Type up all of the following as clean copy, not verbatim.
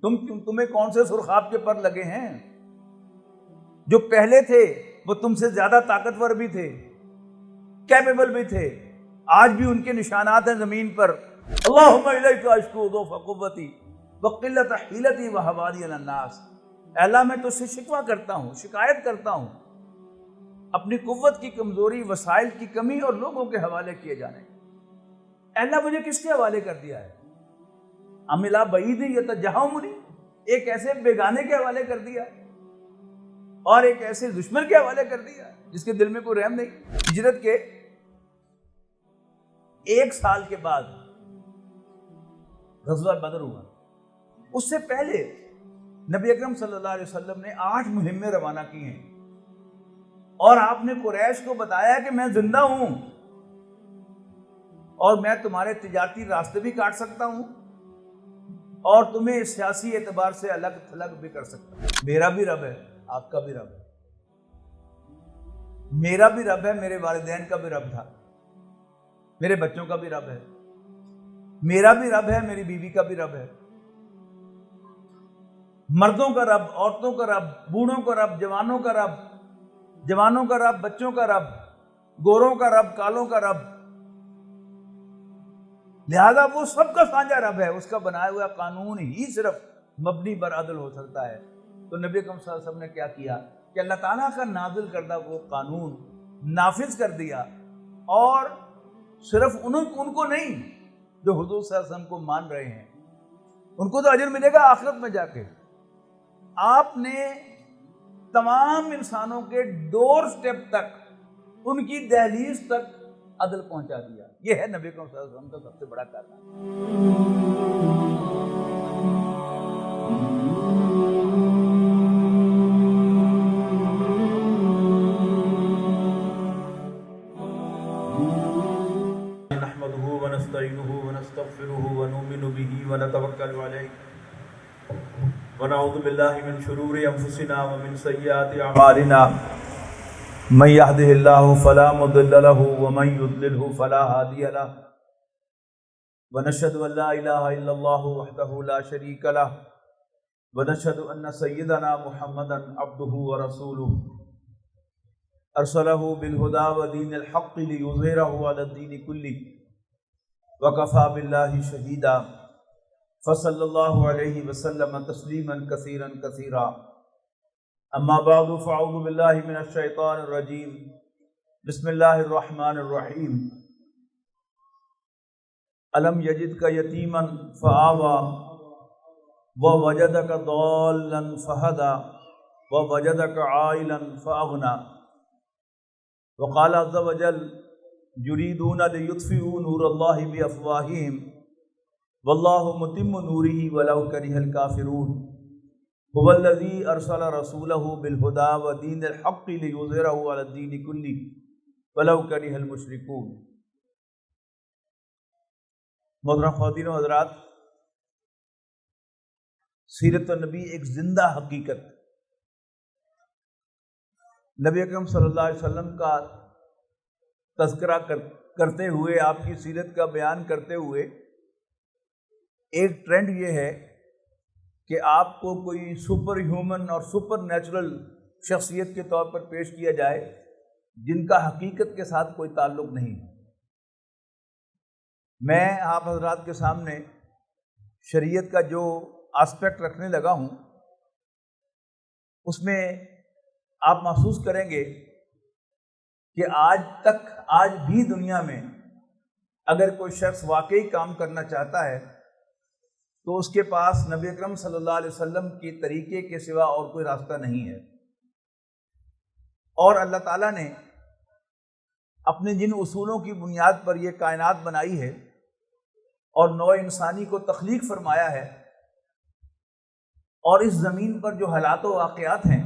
تمہیں کون سے سرخاب کے پر لگے ہیں؟ جو پہلے تھے وہ تم سے زیادہ طاقتور بھی تھے، کیپیبل بھی تھے، آج بھی ان کے نشانات ہیں زمین پر۔ اللہم الیک اشکو ضعف قوتی وقلت حیلتی وحوانی علی الناس، اے اللہ میں تجھ سے شکوہ کرتا ہوں، شکایت کرتا ہوں اپنی قوت کی کمزوری، وسائل کی کمی اور لوگوں کے حوالے کیے جانے۔ اے اللہ مجھے کس کے حوالے کر دیا ہے؟ عملا بعید یتجہمنی، ایک ایسے بیگانے کے حوالے کر دیا اور ایک ایسے دشمن کے حوالے کر دیا جس کے دل میں کوئی رحم نہیں۔ ہجرت کے 1 سال کے بعد غزوہ بدر ہوا۔ اس سے پہلے نبی اکرم صلی اللہ علیہ وسلم نے 8 مہمیں روانہ کی ہیں، اور آپ نے قریش کو بتایا کہ میں زندہ ہوں اور میں تمہارے تجارتی راستے بھی کاٹ سکتا ہوں اور تمہیں سیاسی اعتبار سے الگ تھلگ بھی کر سکتا ہوں۔ میرا بھی رب ہے، آپ کا بھی رب ہے، میرا بھی رب ہے، میرے والدین کا بھی رب تھا، میرے بچوں کا بھی رب ہے، میرا بھی رب ہے، میری بیوی کا بھی رب ہے، مردوں کا رب، عورتوں کا رب، بوڑھوں کا رب، جوانوں کا رب، جوانوں کا رب، بچوں کا رب، گوروں کا رب، کالوں کا رب، لہذا وہ سب کا سانجا رب ہے۔ اس کا بنایا ہوا قانون ہی صرف مبنی بر عدل ہو سکتا ہے۔ تو نبی اکرم صلی اللہ علیہ وسلم نے کیا کیا کہ اللہ تعالیٰ کا نازل کردہ وہ قانون نافذ کر دیا، اور صرف ان کو نہیں جو حضور صلی اللہ علیہ وسلم کو مان رہے ہیں، ان کو تو اجر ملے گا آخرت میں جا کے۔ آپ نے تمام انسانوں کے ڈور سٹیپ تک، ان کی دہلیز تک عدل پہنچا دیا۔ یہ ہے نبی اکرم صلی اللہ علیہ وسلم کا سب سے بڑا کارنامہ۔ نحمده ونستعينه ونستغفره ونؤمن به ونتوكل عليه ونعوذ بالله من شرور انفسنا ومن سيئات اعمالنا، من يهده الله فلا مضل له ومن يضلل فلا هادي له، ونشهد ان لا اله الا الله وحده لا شريك له، ونشهد ان سيدنا محمدا عبده ورسوله ارسله بالهدى ودين الحق ليظهره على الدين كله وكفى بالله شهيدا، فصلى الله عليه وسلم تسليما كثيرا كثيرا، اما بعد فاعوذ بالله من الشيطان الرجيم، بسم الله الرحمن الرحيم، الم يجدك يتيما فآوى ووجدك ضالا فهدى ووجدك عائلا فأغنى، وقال عز وجل يريدون ليطفئوا نور الله بأفواههم والله متم نوره ولو كره الكافرون، هو الذي أرسل رسوله بالهدى ودين الحق ليظهره على الدين كله ولو كره المشركون۔ محترم خواتین و حضرات، سیرت النبی ایک زندہ حقیقت، نبی اکرم صلی اللہ علیہ وسلم کا تذکرہ کرتے ہوئے، آپ کی سیرت کا بیان کرتے ہوئے ایک ٹرینڈ یہ ہے کہ آپ کو کوئی سپر ہیومن اور سپر نیچرل شخصیت کے طور پر پیش کیا جائے جن کا حقیقت کے ساتھ کوئی تعلق نہیں۔ میں آپ حضرات کے سامنے شریعت کا جو آسپیکٹ رکھنے لگا ہوں، اس میں آپ محسوس کریں گے کہ آج بھی دنیا میں اگر کوئی شخص واقعی کام کرنا چاہتا ہے تو اس کے پاس نبی اکرم صلی اللہ علیہ وسلم کے طریقے کے سوا اور کوئی راستہ نہیں ہے۔ اور اللہ تعالیٰ نے اپنے جن اصولوں کی بنیاد پر یہ کائنات بنائی ہے اور نوع انسانی کو تخلیق فرمایا ہے، اور اس زمین پر جو حالات و واقعات ہیں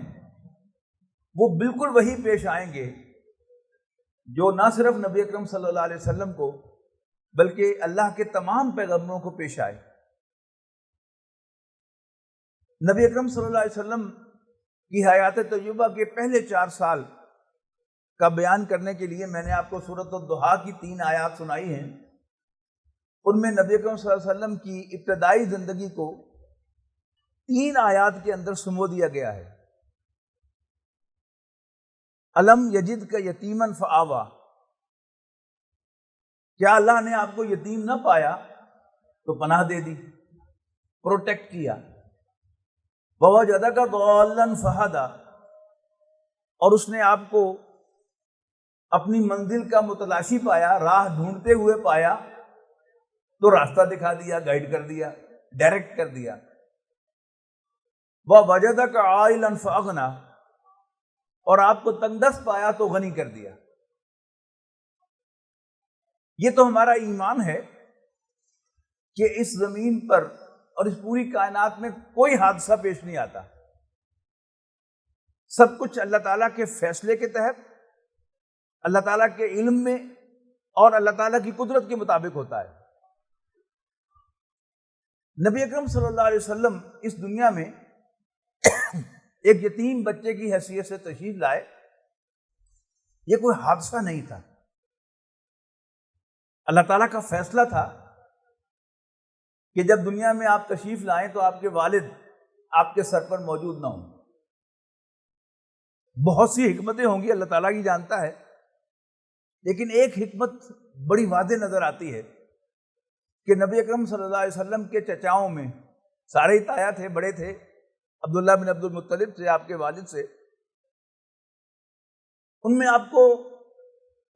وہ بالکل وہی پیش آئیں گے جو نہ صرف نبی اکرم صلی اللہ علیہ وسلم کو بلکہ اللہ کے تمام پیغمبروں کو پیش آئے۔ نبی اکرم صلی اللہ علیہ وسلم کی حیات طیبہ کے پہلے 4 سال کا بیان کرنے کے لیے میں نے آپ کو سورۃ الضحیٰ کی 3 آیات سنائی ہیں۔ ان میں نبی اکرم صلی اللہ علیہ وسلم کی ابتدائی زندگی کو 3 آیات کے اندر سمو دیا گیا ہے۔ الم یجد کا یتیمن فآوا، کیا اللہ نے آپ کو یتیم نہ پایا تو پناہ دے دی، پروٹیکٹ کیا۔ ووجدک ضالا فہدی، اور اس نے آپ کو اپنی منزل کا متلاشی پایا، راہ ڈھونڈتے ہوئے پایا تو راستہ دکھا دیا، گائیڈ کر دیا، ڈائریکٹ کر دیا۔ ووجدک عائلا فاغنی، اور آپ کو تنگ دست پایا تو غنی کر دیا۔ یہ تو ہمارا ایمان ہے کہ اس زمین پر اور اس پوری کائنات میں کوئی حادثہ پیش نہیں آتا، سب کچھ اللہ تعالیٰ کے فیصلے کے تحت، اللہ تعالیٰ کے علم میں اور اللہ تعالیٰ کی قدرت کے مطابق ہوتا ہے۔ نبی اکرم صلی اللہ علیہ وسلم اس دنیا میں ایک یتیم بچے کی حیثیت سے تشریف لائے، یہ کوئی حادثہ نہیں تھا، اللہ تعالیٰ کا فیصلہ تھا کہ جب دنیا میں آپ تشریف لائیں تو آپ کے والد آپ کے سر پر موجود نہ ہوں۔ بہت سی حکمتیں ہوں گی، اللہ تعالیٰ کی جانتا ہے، لیکن ایک حکمت بڑی واضح نظر آتی ہے کہ نبی اکرم صلی اللہ علیہ وسلم کے چچاؤں میں سارے ہی تایا تھے، بڑے تھے، عبداللہ بن عبد المطلب سے، آپ کے والد سے، ان میں آپ کو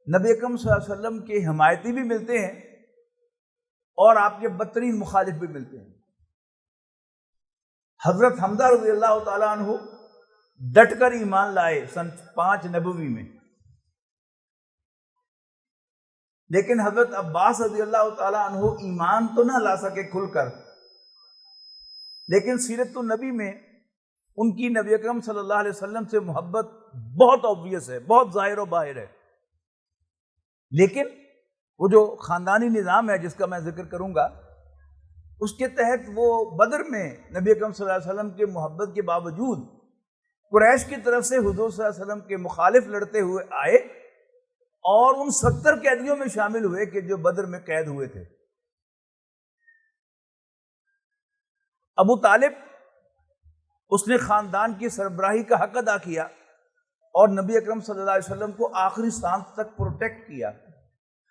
نبی اکرم صلی اللہ علیہ وسلم کے حمایتی بھی ملتے ہیں اور آپ کے بدترین مخالف بھی ملتے ہیں۔ حضرت حمزہ رضی اللہ تعالیٰ عنہ ڈٹ کر ایمان لائے سن 5 نبوی میں، لیکن حضرت عباس رضی اللہ تعالیٰ عنہ ایمان تو نہ لا سکے کھل کر، لیکن سیرت النبی میں ان کی نبی اکرم صلی اللہ علیہ وسلم سے محبت بہت obvious ہے، بہت ظاہر و باہر ہے۔ لیکن وہ جو خاندانی نظام ہے جس کا میں ذکر کروں گا، اس کے تحت وہ بدر میں نبی اکرم صلی اللہ علیہ وسلم کے محبت کے باوجود قریش کی طرف سے حضور صلی اللہ علیہ وسلم کے مخالف لڑتے ہوئے آئے اور ان 70 قیدیوں میں شامل ہوئے کہ جو بدر میں قید ہوئے تھے۔ ابو طالب، اس نے خاندان کی سربراہی کا حق ادا کیا اور نبی اکرم صلی اللہ علیہ وسلم کو آخری سانس تک پروٹیکٹ کیا،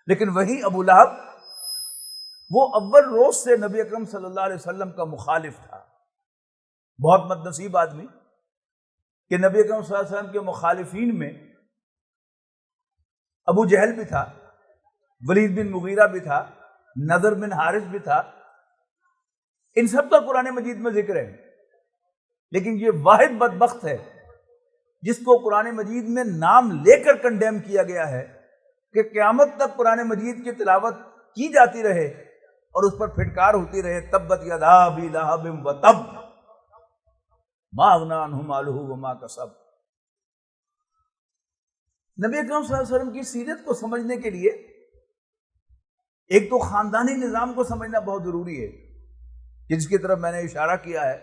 لیکن وہی ابو لہب، وہ اول روز سے نبی اکرم صلی اللہ علیہ وسلم کا مخالف تھا۔ بہت بد نصیب آدمی کہ نبی اکرم صلی اللہ علیہ وسلم کے مخالفین میں ابو جہل بھی تھا، ولید بن مغیرہ بھی تھا، نضر بن حارث بھی تھا، ان سب کا قرآن مجید میں ذکر ہے، لیکن یہ واحد بدبخت ہے جس کو قرآن مجید میں نام لے کر کنڈیم کیا گیا ہے کہ قیامت تک قرآن مجید کی تلاوت کی جاتی رہے اور اس پر پھٹکار ہوتی رہے، تبت یدا ابی لہب وتب ما اغنی عنہ مالہ وما کسب۔ نبی اکرم صلی اللہ علیہ وسلم کی سیرت کو سمجھنے کے لیے ایک تو خاندانی نظام کو سمجھنا بہت ضروری ہے، جس کی طرف میں نے اشارہ کیا ہے۔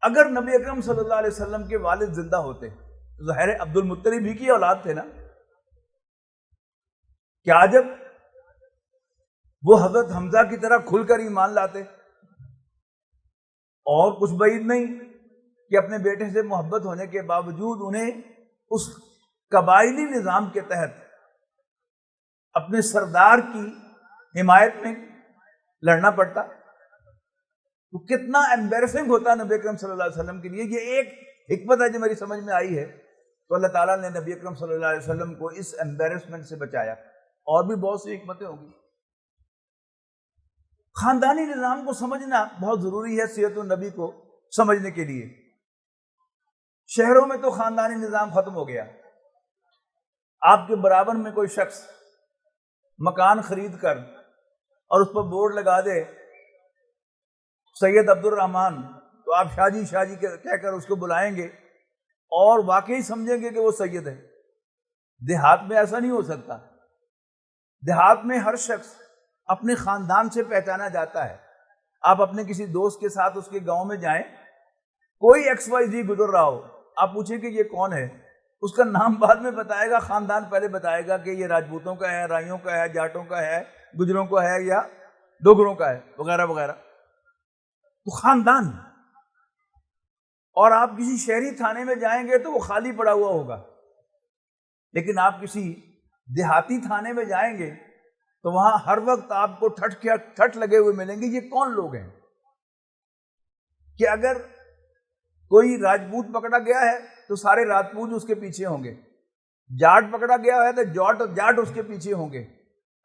اگر نبی اکرم صلی اللہ علیہ وسلم کے والد زندہ ہوتے تو ظاہر ہے عبد المطلب ہی کی اولاد تھے نا، کیا جب وہ حضرت حمزہ کی طرح کھل کر ایمان لاتے؟ اور کچھ بعید نہیں کہ اپنے بیٹے سے محبت ہونے کے باوجود انہیں اس قبائلی نظام کے تحت اپنے سردار کی حمایت میں لڑنا پڑتا، تو کتنا ایمبیرسنگ ہوتا نبی اکرم صلی اللہ علیہ وسلم کے لیے۔ یہ ایک حکمت ہے جو میری سمجھ میں آئی ہے، تو اللہ تعالیٰ نے نبی اکرم صلی اللہ علیہ وسلم کو اس ایمبیرسمنٹ سے بچایا۔ اور بھی بہت سی حکمتیں ہوں گی۔ خاندانی نظام کو سمجھنا بہت ضروری ہے سیرت النبی کو سمجھنے کے لیے۔ شہروں میں تو خاندانی نظام ختم ہو گیا، آپ کے برابر میں کوئی شخص مکان خرید کر اور اس پر بورڈ لگا دے سید عبد الرحمن، تو آپ شاہ جی کہہ کر اس کو بلائیں گے اور واقعی سمجھیں گے کہ وہ سید ہے۔ دیہات میں ایسا نہیں ہو سکتا۔ دیہات میں ہر شخص اپنے خاندان سے پہچانا جاتا ہے۔ آپ اپنے کسی دوست کے ساتھ اس کے گاؤں میں جائیں، کوئی XYZ گزر رہا ہو، آپ پوچھیں کہ یہ کون ہے، اس کا نام بعد میں بتائے گا، خاندان پہلے بتائے گا کہ یہ راجپوتوں کا ہے، رائیوں کا ہے، جاٹوں کا ہے، گجروں کا ہے یا ڈوگروں کا ہے، وغیرہ وغیرہ۔ تو خاندان. اور آپ کسی شہری تھانے میں جائیں گے تو وہ خالی پڑا ہوا ہوگا، لیکن آپ کسی دیہاتی تھانے میں جائیں گے تو وہاں ہر وقت آپ کو ٹھٹ لگے ہوئے ملیں گے. یہ کون لوگ ہیں کہ اگر کوئی راجپوت پکڑا گیا ہے تو سارے راجپوت اس کے پیچھے ہوں گے، جاٹ پکڑا گیا ہے تو جاٹ اس کے پیچھے ہوں گے،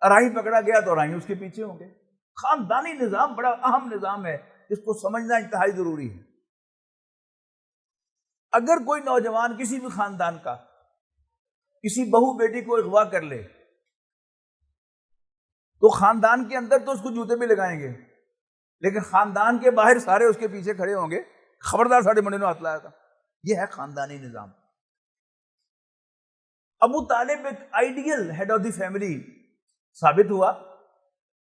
ارائی پکڑا گیا تو ارائی اس کے پیچھے ہوں گے. خاندانی نظام بڑا اہم نظام ہے، اس کو سمجھنا انتہائی ضروری ہے. اگر کوئی نوجوان کسی بھی خاندان کا کسی بہو بیٹی کو اغوا کر لے تو خاندان کے اندر تو اس کو جوتے بھی لگائیں گے، لیکن خاندان کے باہر سارے اس کے پیچھے کھڑے ہوں گے، خبردار ساڑھے منڈے نے ہاتھ لایا تھا. یہ ہے خاندانی نظام. ابو طالب ایک ideal head of the family ثابت ہوا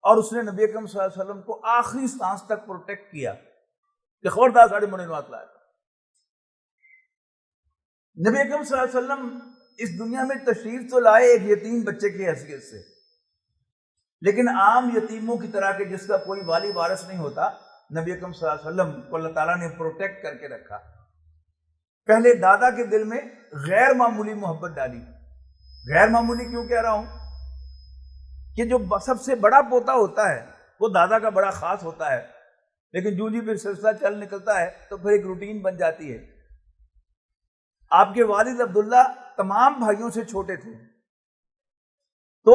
اور اس نے نبی اکرم صلی اللہ علیہ وسلم کو آخری سانس تک پروٹیکٹ کیا کہ خبردار ساڑھے منڈے نے ہاتھ لایا تھا. نبی اکرم صلی اللہ علیہ وسلم اس دنیا میں تشریف تو لائے ایک یتیم بچے کی حیثیت سے، لیکن عام یتیموں کی طرح کہ جس کا کوئی والی وارث نہیں ہوتا، نبی اکرم صلی اللہ علیہ وسلم کو اللہ تعالیٰ نے پروٹیکٹ کر کے رکھا. پہلے دادا کے دل میں غیر معمولی محبت ڈالی. غیر معمولی کیوں کہہ رہا ہوں کہ جو سب سے بڑا پوتا ہوتا ہے وہ دادا کا بڑا خاص ہوتا ہے، لیکن جو پھر سلسلہ چل نکلتا ہے تو پھر ایک روٹین بن جاتی ہے. آپ کے والد عبداللہ تمام بھائیوں سے چھوٹے تھے، تو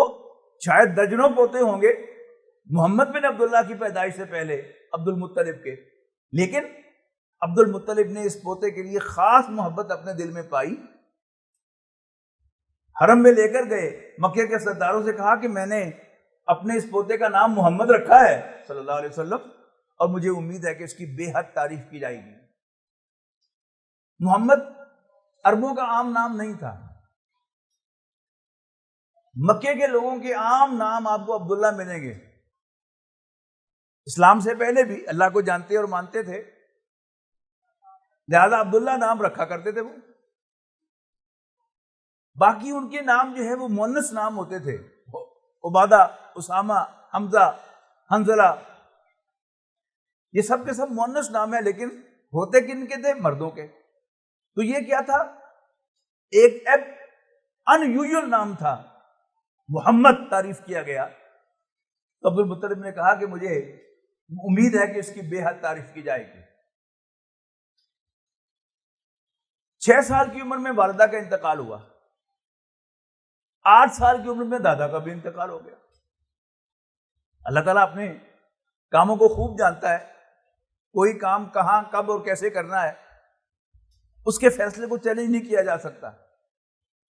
شاید درجنوں پوتے ہوں گے محمد بن عبداللہ کی پیدائش سے پہلے عبد المطلب کے، لیکن عبد المطلب نے اس پوتے کے لیے خاص محبت اپنے دل میں پائی. حرم میں لے کر گئے، مکے کے سرداروں سے کہا کہ میں نے اپنے اس پوتے کا نام محمد رکھا ہے صلی اللہ علیہ وسلم، اور مجھے امید ہے کہ اس کی بے حد تعریف کی جائے گی. محمد عربوں کا عام نام نہیں تھا. مکے کے لوگوں کے عام نام آپ کو عبداللہ ملیں گے. اسلام سے پہلے بھی اللہ کو جانتے اور مانتے تھے، لہذا عبداللہ نام رکھا کرتے تھے. وہ باقی ان کے نام جو ہے وہ مؤنث نام ہوتے تھے، عبادہ، اسامہ، حمزہ، حنظلہ، یہ سب کے سب مؤنث نام ہیں، لیکن ہوتے کن کے تھے؟ مردوں کے. تو یہ کیا تھا؟ ایک ان یوزول نام تھا، محمد تعریف کیا گیا. تو عبد المطلب نے کہا کہ مجھے امید ہے کہ اس کی بے حد تعریف کی جائے گی. 6 سال کی عمر میں والدہ کا انتقال ہوا، 8 سال کی عمر میں دادا کا بھی انتقال ہو گیا. اللہ تعالیٰ اپنے کاموں کو خوب جانتا ہے، کوئی کام کہاں کب اور کیسے کرنا ہے اس کے فیصلے کو چیلنج نہیں کیا جا سکتا،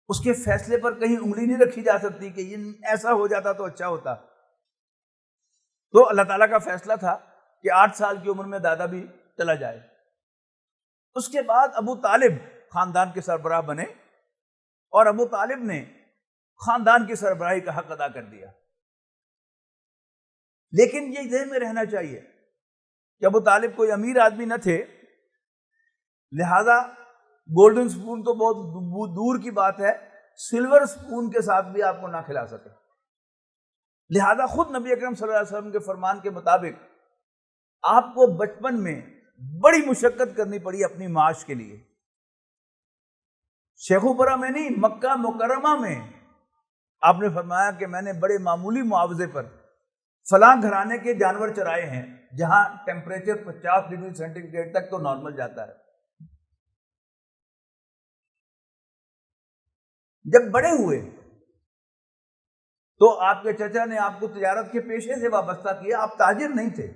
اس کے فیصلے پر کہیں انگلی نہیں رکھی جا سکتی کہ یہ ایسا ہو جاتا تو اچھا ہوتا. تو اللہ تعالیٰ کا فیصلہ تھا کہ 8 سال کی عمر میں دادا بھی چلا جائے. اس کے بعد ابو طالب خاندان کے سربراہ بنے اور ابو طالب نے خاندان کی سربراہی کا حق ادا کر دیا. لیکن یہ ذہن میں رہنا چاہیے کہ ابو طالب کوئی امیر آدمی نہ تھے، لہذا گولڈن سپون تو بہت دور کی بات ہے، سلور سپون کے ساتھ بھی آپ کو نہ کھلا سکے. لہذا خود نبی اکرم صلی اللہ علیہ وسلم کے فرمان کے مطابق آپ کو بچپن میں بڑی مشقت کرنی پڑی اپنی معاش کے لیے. شیخوپورہ میں نہیں، مکہ مکرمہ میں آپ نے فرمایا کہ میں نے بڑے معمولی معاوضے پر فلاں گھرانے کے جانور چرائے ہیں جہاں ٹیمپریچر 50 ڈگری سینٹی گریڈ تک تو نارمل جاتا ہے. جب بڑے ہوئے تو آپ کے چچا نے آپ کو تجارت کے پیشے سے وابستہ کیا. آپ تاجر نہیں تھے،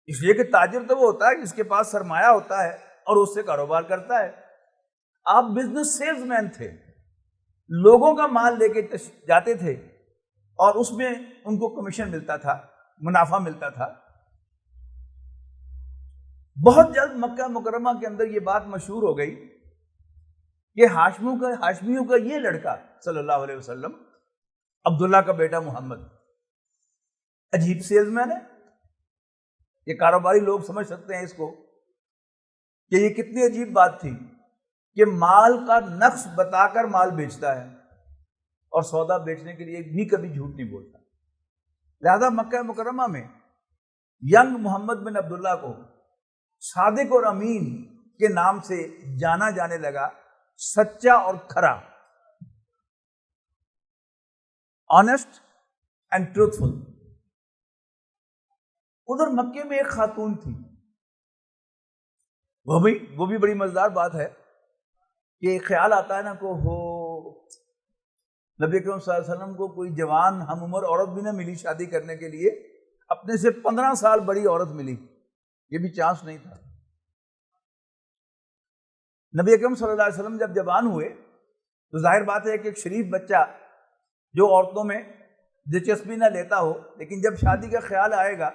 اس لیے کہ تاجر تو وہ ہوتا ہے جس کے پاس سرمایہ ہوتا ہے اور اس سے کاروبار کرتا ہے. آپ بزنس سیلز مین تھے، لوگوں کا مال لے کے جاتے تھے اور اس میں ان کو کمیشن ملتا تھا، منافع ملتا تھا. بہت جلد مکہ مکرمہ کے اندر یہ بات مشہور ہو گئی کہ ہاشمیوں کا یہ لڑکا صلی اللہ علیہ وسلم، عبداللہ کا بیٹا محمد، عجیب سیلز مین ہے. یہ کاروباری لوگ سمجھ سکتے ہیں اس کو کہ یہ کتنی عجیب بات تھی کہ مال کا نقص بتا کر مال بیچتا ہے اور سودا بیچنے کے لیے بھی کبھی جھوٹ نہیں بولتا. لہذا مکہ مکرمہ میں ینگ محمد بن عبداللہ کو صادق اور امین کے نام سے جانا جانے لگا، سچا اور کھرا، آنےسٹ اینڈ ٹروتھفل۔ ادھر مکے میں ایک خاتون تھی، وہ بھی بڑی مزیدار بات ہے کہ خیال آتا ہے نا کو ہو نبی اکرم صلی اللہ علیہ وسلم کو کوئی جوان ہم عمر عورت بھی نہ ملی شادی کرنے کے لیے، اپنے سے 15 سال بڑی عورت ملی، یہ بھی چانس نہیں تھا۔ نبی اکرم صلی اللہ علیہ وسلم جب جوان ہوئے تو ظاہر بات ہے کہ ایک شریف بچہ جو عورتوں میں دلچسپی نہ لیتا ہو، لیکن جب شادی کا خیال آئے گا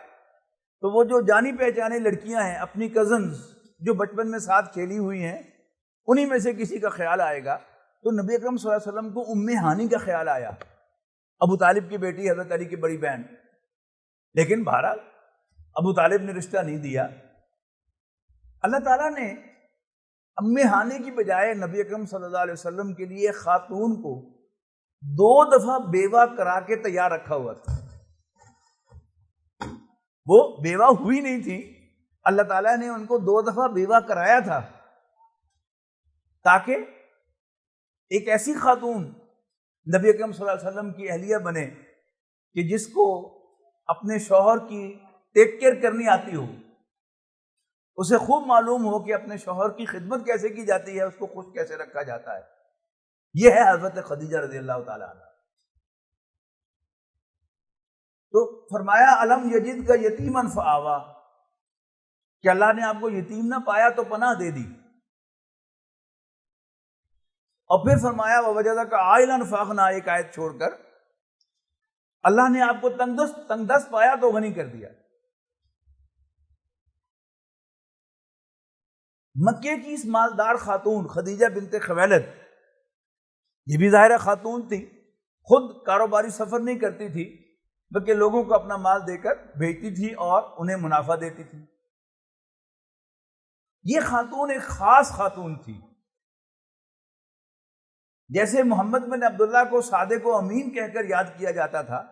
تو وہ جو جانی پہچانے لڑکیاں ہیں، اپنی کزنز جو بچپن میں ساتھ کھیلی ہوئی ہیں، انہی میں سے کسی کا خیال آئے گا۔ تو نبی اکرم صلی اللہ علیہ وسلم کو ام ہانی کا خیال آیا، ابو طالب کی بیٹی، حضرت علی کی بڑی بہن، لیکن بہرحال ابو طالب نے رشتہ نہیں دیا۔ اللہ تعالیٰ نے ام ہانی کی بجائے نبی اکرم صلی اللہ علیہ وسلم کے لیے خاتون کو 2 دفعہ بیوہ کرا کے تیار رکھا ہوا تھا۔ وہ بیوہ ہوئی نہیں تھی، اللہ تعالیٰ نے ان کو 2 دفعہ بیوہ کرایا تھا تاکہ ایک ایسی خاتون نبی اکرم صلی اللہ علیہ وسلم کی اہلیہ بنے کہ جس کو اپنے شوہر کی ٹیک کیئر کرنی آتی ہو، اسے خوب معلوم ہو کہ اپنے شوہر کی خدمت کیسے کی جاتی ہے، اس کو خوش کیسے رکھا جاتا ہے۔ یہ ہے حضرت خدیجہ رضی اللہ تعالیٰ عنہ۔ تو فرمایا الم یجد کا یتیمن فآوا، کہ اللہ نے آپ کو یتیم نہ پایا تو پناہ دے دی، اور پھر فرمایا ووجدک عائلا فاغنی، ایک آیت چھوڑ کر اللہ نے آپ کو تنگ دست پایا تو غنی کر دیا۔ مکے کی اس مالدار خاتون خدیجہ بنت خویلد، یہ بھی ظاہرہ خاتون تھی، خود کاروباری سفر نہیں کرتی تھی بلکہ لوگوں کو اپنا مال دے کر بھیجتی تھی اور انہیں منافع دیتی تھی۔ یہ خاتون ایک خاص خاتون تھی، جیسے محمد بن عبداللہ کو صادق و امین کہہ کر یاد کیا جاتا تھا،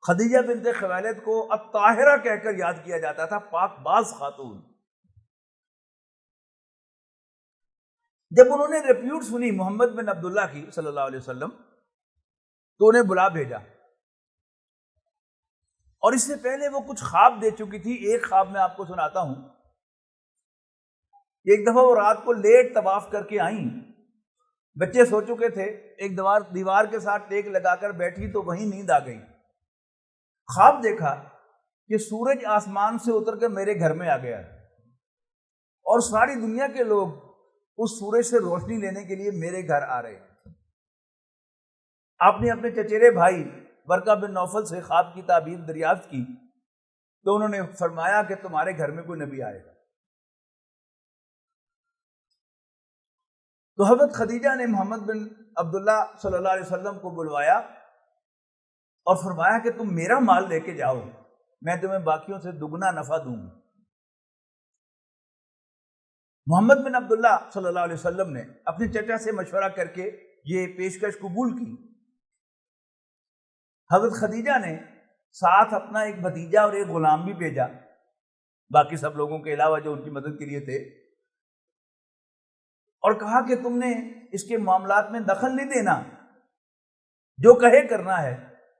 خدیجہ بنت خویلد کو الطاہرہ کہہ کر یاد کیا جاتا تھا، پاک باز خاتون۔ جب انہوں نے ریپیوٹ سنی محمد بن عبداللہ کی صلی اللہ علیہ وسلم تو انہیں بلا بھیجا، اور اس سے پہلے وہ کچھ خواب دے چکی تھی۔ ایک خواب میں آپ کو سناتا ہوں۔ ایک دفعہ وہ رات کو لیٹ طواف کر کے آئیں، بچے سو چکے تھے، ایک دیوار کے ساتھ ٹیک لگا کر بیٹھی تو وہیں نیند آ گئی۔ خواب دیکھا کہ سورج آسمان سے اتر کر میرے گھر میں آ گیا اور ساری دنیا کے لوگ اس سورج سے روشنی لینے کے لیے میرے گھر آ رہے ہیں۔ آپ نے اپنے چچیرے بھائی ورقہ بن نوفل سے خواب کی تعبیر دریافت کی تو انہوں نے فرمایا کہ تمہارے گھر میں کوئی نبی آئے گا۔ تو حضرت خدیجہ نے محمد بن عبداللہ صلی اللہ علیہ وسلم کو بلوایا اور فرمایا کہ تم میرا مال لے کے جاؤ، میں تمہیں باقیوں سے دگنا نفع دوں گا۔ محمد بن عبداللہ صلی اللہ علیہ وسلم نے اپنے چچا سے مشورہ کر کے یہ پیشکش قبول کی۔ حضرت خدیجہ نے ساتھ اپنا ایک بھتیجا اور ایک غلام بھی بھیجا، باقی سب لوگوں کے علاوہ جو ان کی مدد کے لیے تھے، اور کہا کہ تم نے اس کے معاملات میں دخل نہیں دینا، جو کہے کرنا ہے،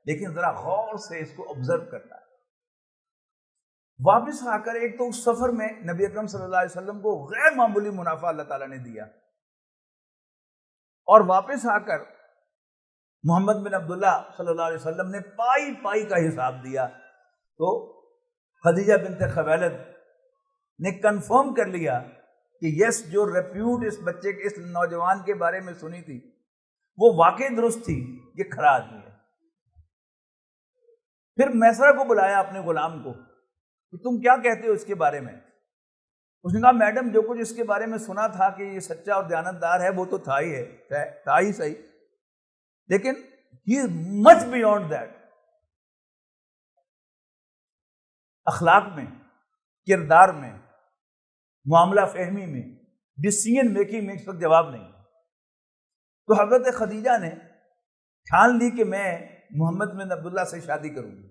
لیکن ذرا غور سے اس کو آبزرو کرنا ہے۔ واپس آ کر ایک تو اس سفر میں نبی اکرم صلی اللہ علیہ وسلم کو غیر معمولی منافع اللہ تعالیٰ نے دیا، اور واپس آ کر محمد بن عبداللہ صلی اللہ علیہ وسلم نے پائی پائی کا حساب دیا۔ تو خدیجہ بنت خویلد نے کنفرم کر لیا کہ یس، جو ریپیوٹ اس بچے کے، اس نوجوان کے بارے میں سنی تھی وہ واقعی درست تھی، یہ کھرا آدمی ہے۔ پھر میسرہ کو بلایا اپنے غلام کو کہ تم کیا کہتے ہو اس کے بارے میں؟ اس نے کہا میڈم جو کچھ اس کے بارے میں سنا تھا کہ یہ سچا اور دیانتدار ہے وہ تو تھا ہی صحیح، لیکن ہی از مچ بیونڈ دیٹ۔ اخلاق میں، کردار میں، معاملہ فہمی میں، ڈیسیژن میکنگ میں اس وقت جواب نہیں۔ تو حضرت خدیجہ نے ٹھان لی کہ میں محمد بن عبداللہ سے شادی کروں گی۔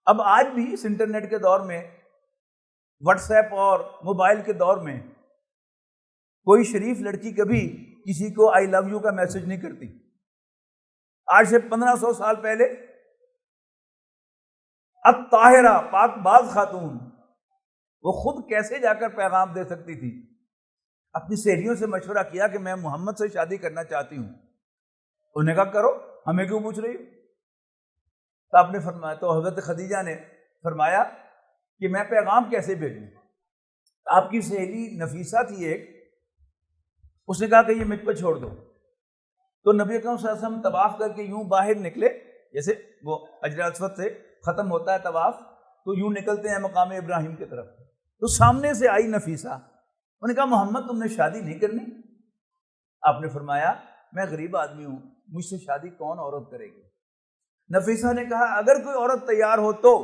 اب آج بھی اس انٹرنیٹ کے دور میں، واٹس ایپ اور موبائل کے دور میں، کوئی شریف لڑکی کبھی کسی کو آئی لو یو کا میسج نہیں کرتی۔ آج سے 1500 سال پہلے الطاہرہ پاک باز خاتون وہ خود کیسے جا کر پیغام دے سکتی تھی؟ اپنی سہیلیوں سے مشورہ کیا کہ میں محمد سے شادی کرنا چاہتی ہوں۔ انہوں نے کہا کرو، ہمیں کیوں پوچھ رہی ہو؟ تو آپ نے فرمایا، تو حضرت خدیجہ نے فرمایا کہ میں پیغام کیسے بھیجوں؟ آپ کی سہیلی نفیسہ تھی ایک، اس نے کہا کہ یہ مجھ پر چھوڑ دو۔ تو نبی اکرم صلی اللہ علیہ وسلم طواف کر کے یوں باہر نکلے، جیسے وہ حجر اسود سے ختم ہوتا ہے طواف تو یوں نکلتے ہیں مقام ابراہیم کی طرف، تو سامنے سے آئی نفیسہ، انہوں نے کہا محمد تم نے شادی نہیں کرنی؟ آپ نے فرمایا میں غریب آدمی ہوں، مجھ سے شادی کون عورت کرے گی؟ نفیسہ نے کہا اگر کوئی عورت تیار ہو تو؟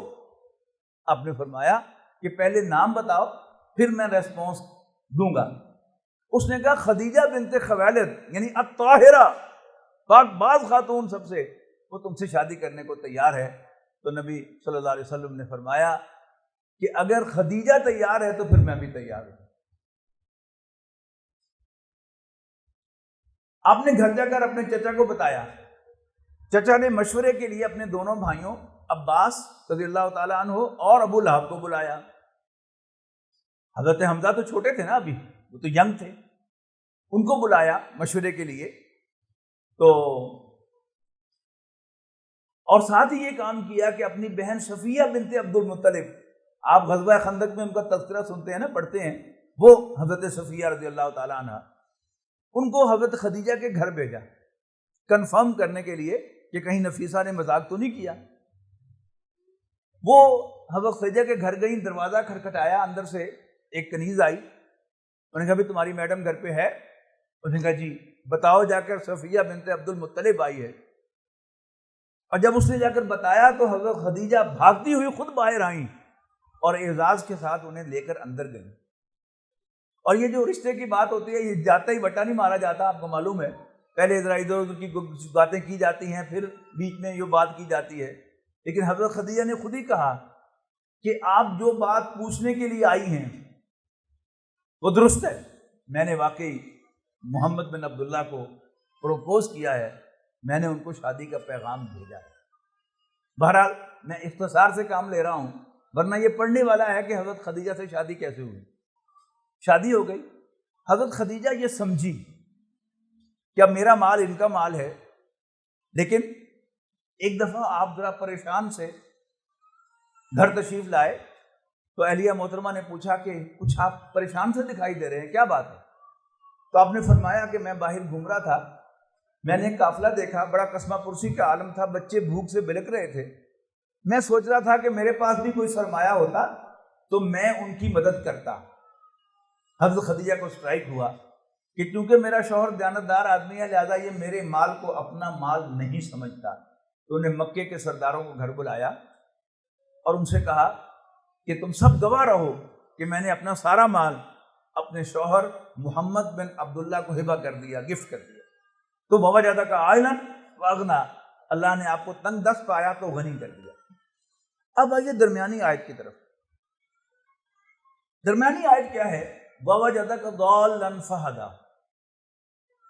آپ نے فرمایا کہ پہلے نام بتاؤ پھر میں ریسپانس دوں گا۔ اس نے کہا خدیجہ بنت خویلد یعنی الطاہرہ پاک باز خاتون سب سے، وہ تم سے شادی کرنے کو تیار ہے۔ تو نبی صلی اللہ علیہ وسلم نے فرمایا کہ اگر خدیجہ تیار ہے تو پھر میں بھی تیار ہوں۔ آپ نے گھر جا کر اپنے چچا کو بتایا، چچا نے مشورے کے لیے اپنے دونوں بھائیوں عباس رضی اللہ تعالیٰ عنہ اور ابو لہب کو بلایا۔ حضرت حمزہ تو چھوٹے تھے نا، ابھی وہ تو ینگ تھے، ان کو بلایا مشورے کے لیے۔ تو اور ساتھ ہی یہ کام کیا کہ اپنی بہن صفیہ بنت عبد المطلب، آپ غزوہ خندق میں ان کا تذکرہ سنتے ہیں نا، پڑھتے ہیں، وہ حضرت صفیہ رضی اللہ تعالیٰ عنہ، ان کو حضرت خدیجہ کے گھر بھیجا کنفرم کرنے کے لیے کہ کہیں نفیسہ نے مذاق تو نہیں کیا۔ وہ حضرت خدیجہ کے گھر گئی، دروازہ کھٹکھٹایا، اندر سے ایک کنیز آئی، انہوں نے کہا بھی تمہاری میڈم گھر پہ ہے؟ انہوں نے کہا جی۔ بتاؤ جا کر صفیہ بنت عبد المطلب آئی ہے۔ اور جب اس نے جا کر بتایا تو حضرت خدیجہ بھاگتی ہوئی خود باہر آئیں اور اعزاز کے ساتھ انہیں لے کر اندر گئیں۔ اور یہ جو رشتے کی بات ہوتی ہے یہ جاتا ہی بٹا نہیں مارا جاتا، آپ کو معلوم ہے، پہلے ذرا ادھر ادھر کی باتیں کی جاتی ہیں، پھر بیچ میں یہ بات کی جاتی ہے۔ لیکن حضرت خدیجہ نے خود ہی کہا کہ آپ جو بات پوچھنے کے لیے آئی ہیں وہ درست ہے، میں نے واقعی محمد بن عبداللہ کو پروپوز کیا ہے، میں نے ان کو شادی کا پیغام بھیجا ہے۔ بہرحال میں اختصار سے کام لے رہا ہوں، ورنہ یہ پڑھنے والا ہے کہ حضرت خدیجہ سے شادی کیسے ہوئی۔ شادی ہو گئی، حضرت خدیجہ یہ سمجھی کہ اب میرا مال ان کا مال ہے، لیکن ایک دفعہ آپ ذرا پریشان سے گھر تشریف لائے تو اہلیہ محترمہ نے پوچھا کہ کچھ آپ پریشان سے دکھائی دے رہے ہیں، کیا بات ہے؟ تو آپ نے فرمایا کہ میں باہر گھوم رہا تھا، میں نے قافلہ دیکھا، بڑا قسمہ پرسی کا عالم تھا، بچے بھوک سے بلک رہے تھے، میں سوچ رہا تھا کہ میرے پاس بھی کوئی سرمایہ ہوتا تو میں ان کی مدد کرتا۔ حضرت خدیجہ کو سٹرائک ہوا کہ چونکہ میرا شوہر دیانتدار آدمی ہے لہذا یہ میرے مال کو اپنا مال نہیں سمجھتا، تو انہیں مکے کے سرداروں کو گھر بلایا اور ان سے کہا کہ تم سب گواہ رہو کہ میں نے اپنا سارا مال اپنے شوہر محمد بن عبداللہ کو ہبہ کر دیا، گفٹ کر دیا۔ تو بابا جادہ کا عائلن واغنا، اللہ نے آپ کو تنگ دست پایا تو غنی کر دیا۔ اب آئیے درمیانی آیت کی طرف۔ درمیانی آیت کیا ہے؟ وَوَجَدَكَ ضَالًّا فَهَدَىٰ۔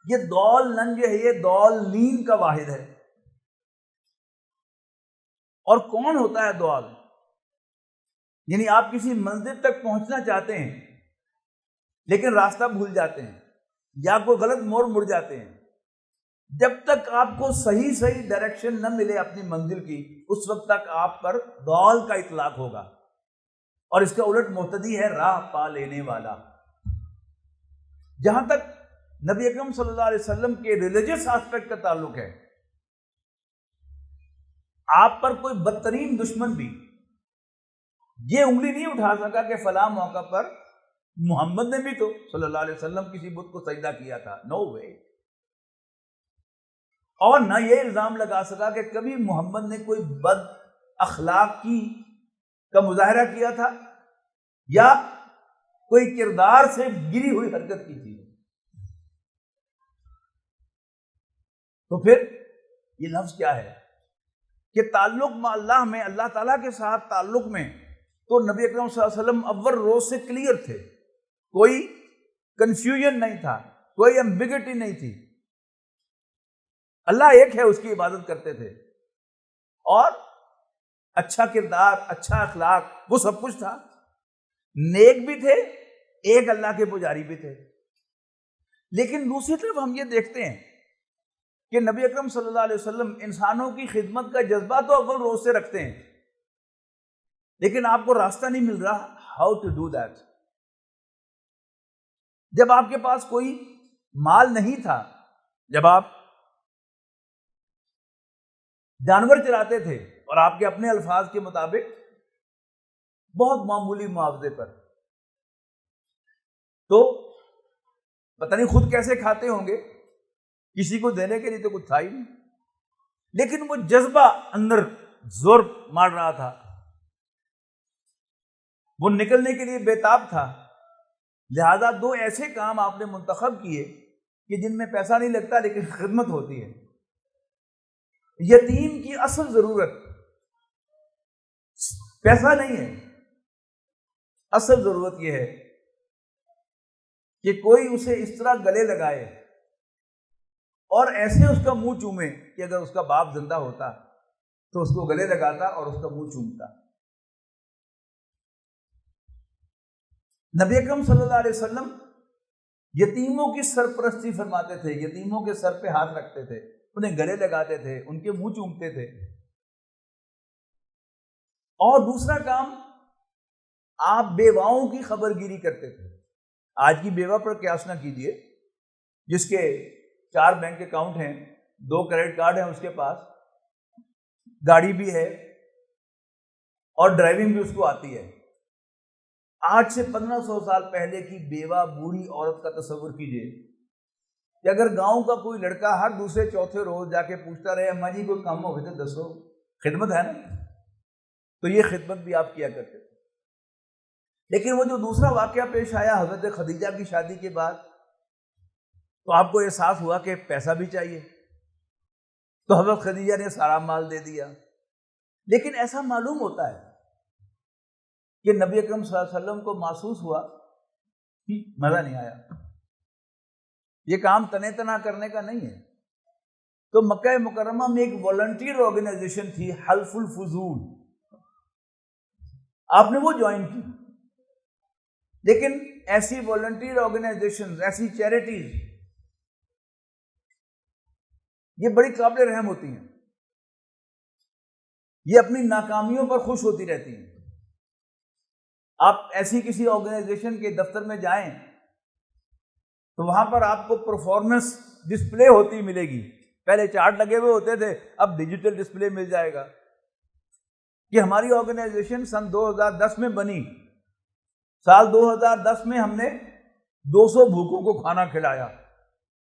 یہ ضالًّا جو ہے یہ ضالین کا واحد ہے۔ اور کون ہوتا ہے ضال؟ یعنی آپ کسی منزل تک پہنچنا چاہتے ہیں لیکن راستہ بھول جاتے ہیں یا کوئی غلط موڑ مڑ جاتے ہیں، جب تک آپ کو صحیح ڈائریکشن نہ ملے اپنی منزل کی اس وقت تک آپ پر ضال کا اطلاق ہوگا، اور اس کا الٹ مہتدی ہے راہ پا لینے والا۔ جہاں تک نبی اکرم صلی اللہ علیہ وسلم کے ریلیجس آسپیکٹ کا تعلق ہے، آپ پر کوئی بدترین دشمن بھی یہ انگلی نہیں اٹھا سکا کہ فلاں موقع پر محمد نے بھی تو صلی اللہ علیہ وسلم کسی بت کو سجدہ کیا تھا، نو وے۔ اور نہ یہ الزام لگا سکا کہ کبھی محمد نے کوئی بد اخلاق کا مظاہرہ کیا تھا یا کوئی کردار سے گری ہوئی حرکت کی تھی۔ تو پھر یہ لفظ کیا ہے؟ کہ تعلق میں اللہ میں، اللہ تعالیٰ کے ساتھ تعلق میں تو نبی اکرم صلی اللہ علیہ وسلم اول روز سے کلیئر تھے، کوئی کنفیوژن نہیں تھا، کوئی ایمبیگوٹی نہیں تھی. اللہ ایک ہے، اس کی عبادت کرتے تھے، اور اچھا کردار، اچھا اخلاق، وہ سب کچھ تھا. نیک بھی تھے، ایک اللہ کے پجاری بھی تھے. لیکن دوسری طرف ہم یہ دیکھتے ہیں کہ نبی اکرم صلی اللہ علیہ وسلم انسانوں کی خدمت کا جذبہ تو اول روز سے رکھتے ہیں، لیکن آپ کو راستہ نہیں مل رہا ہاؤ ٹو ڈو دیٹ. جب آپ کے پاس کوئی مال نہیں تھا، جب آپ جانور چراتے تھے اور آپ کے اپنے الفاظ کے مطابق بہت معمولی معاوضے پر، تو پتہ نہیں خود کیسے کھاتے ہوں گے، کسی کو دینے کے لیے تو کچھ تھا ہی نہیں، لیکن وہ جذبہ اندر زور مار رہا تھا، وہ نکلنے کے لیے بےتاب تھا. لہذا دو ایسے کام آپ نے منتخب کیے کہ جن میں پیسہ نہیں لگتا لیکن خدمت ہوتی ہے. یتیم کی اصل ضرورت پیسہ نہیں ہے، اصل ضرورت یہ ہے کہ کوئی اسے اس طرح گلے لگائے اور ایسے اس کا منہ چومے کہ اگر اس کا باپ زندہ ہوتا تو اس کو گلے لگاتا اور اس کا منہ چومتا. نبی اکرم صلی اللہ علیہ وسلم یتیموں کی سرپرستی فرماتے تھے، یتیموں کے سر پہ ہاتھ رکھتے تھے، انہیں گلے لگاتے تھے، ان کے منہ چومتے تھے. اور دوسرا کام، آپ بیواؤں کی خبر گیری کرتے تھے. آج کی بیوہ پر قیاس نہ کیجیے، جس کے 4 بینک اکاؤنٹ ہیں، 2 کریڈٹ کارڈ ہیں، اس کے پاس گاڑی بھی ہے اور ڈرائیونگ بھی اس کو آتی ہے. آج سے 1500 سال پہلے کی بیوہ بوڑھی عورت کا تصور کیجیے کہ اگر گاؤں کا کوئی لڑکا ہر دوسرے چوتھے روز جا کے پوچھتا رہے اماں جی کوئی کام ہو گئے تو دسو، خدمت ہے نا، تو یہ خدمت بھی آپ کیا کرتے تھے. لیکن وہ جو دوسرا واقعہ پیش آیا حضرت خدیجہ کی شادی کے بعد، تو آپ کو احساس ہوا کہ پیسہ بھی چاہیے، تو حضرت خدیجہ نے سارا مال دے دیا. لیکن ایسا معلوم ہوتا ہے کہ نبی اکرم صلی اللہ علیہ وسلم کو محسوس ہوا کہ مزہ نہیں آیا، یہ کام تنے تنا کرنے کا نہیں ہے. تو مکہ مکرمہ میں ایک والنٹیئر آرگنائزیشن تھی، حلف الفضول، آپ نے وہ جوائن کی. لیکن ایسی والنٹیئر آرگنائزیشن، ایسی چیریٹیز، یہ بڑی قابل رحم ہوتی ہیں، یہ اپنی ناکامیوں پر خوش ہوتی رہتی ہیں. آپ ایسی کسی آرگنائزیشن کے دفتر میں جائیں تو وہاں پر آپ کو پرفارمنس ڈسپلے ہوتی ملے گی. پہلے چارٹ لگے ہوئے ہوتے تھے، اب ڈیجیٹل ڈسپلے مل جائے گا کہ ہماری آرگنائزیشن سن 2010 میں بنی، سال 2010 میں ہم نے 200 بھوکوں کو کھانا کھلایا،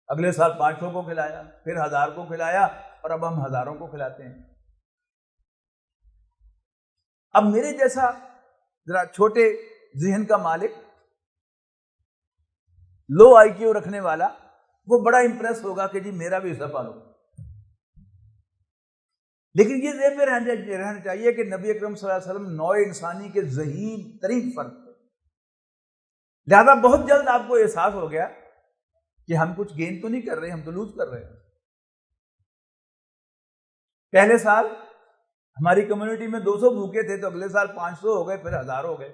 اگلے سال 500 کو کھلایا، پھر 1000 کو کھلایا، اور اب ہم ہزاروں کو کھلاتے ہیں. اب میرے جیسا ذرا چھوٹے ذہن کا مالک، لو آئی کیو رکھنے والا، وہ بڑا امپریس ہوگا کہ جی میرا بھی حصہ پالو. لیکن یہ ذہن میں رہنا چاہیے کہ نبی اکرم صلی اللہ علیہ وسلم نوع انسانی کے ذہین ترین فرد تھے. لہذا بہت جلد آپ کو احساس ہو گیا کہ ہم کچھ گین تو نہیں کر رہے، ہم تو لوز کر رہے ہیں. پہلے سال ہماری کمیونٹی میں 200 بھوکے تھے، تو اگلے سال 500 ہو گئے، پھر 1000 ہو گئے.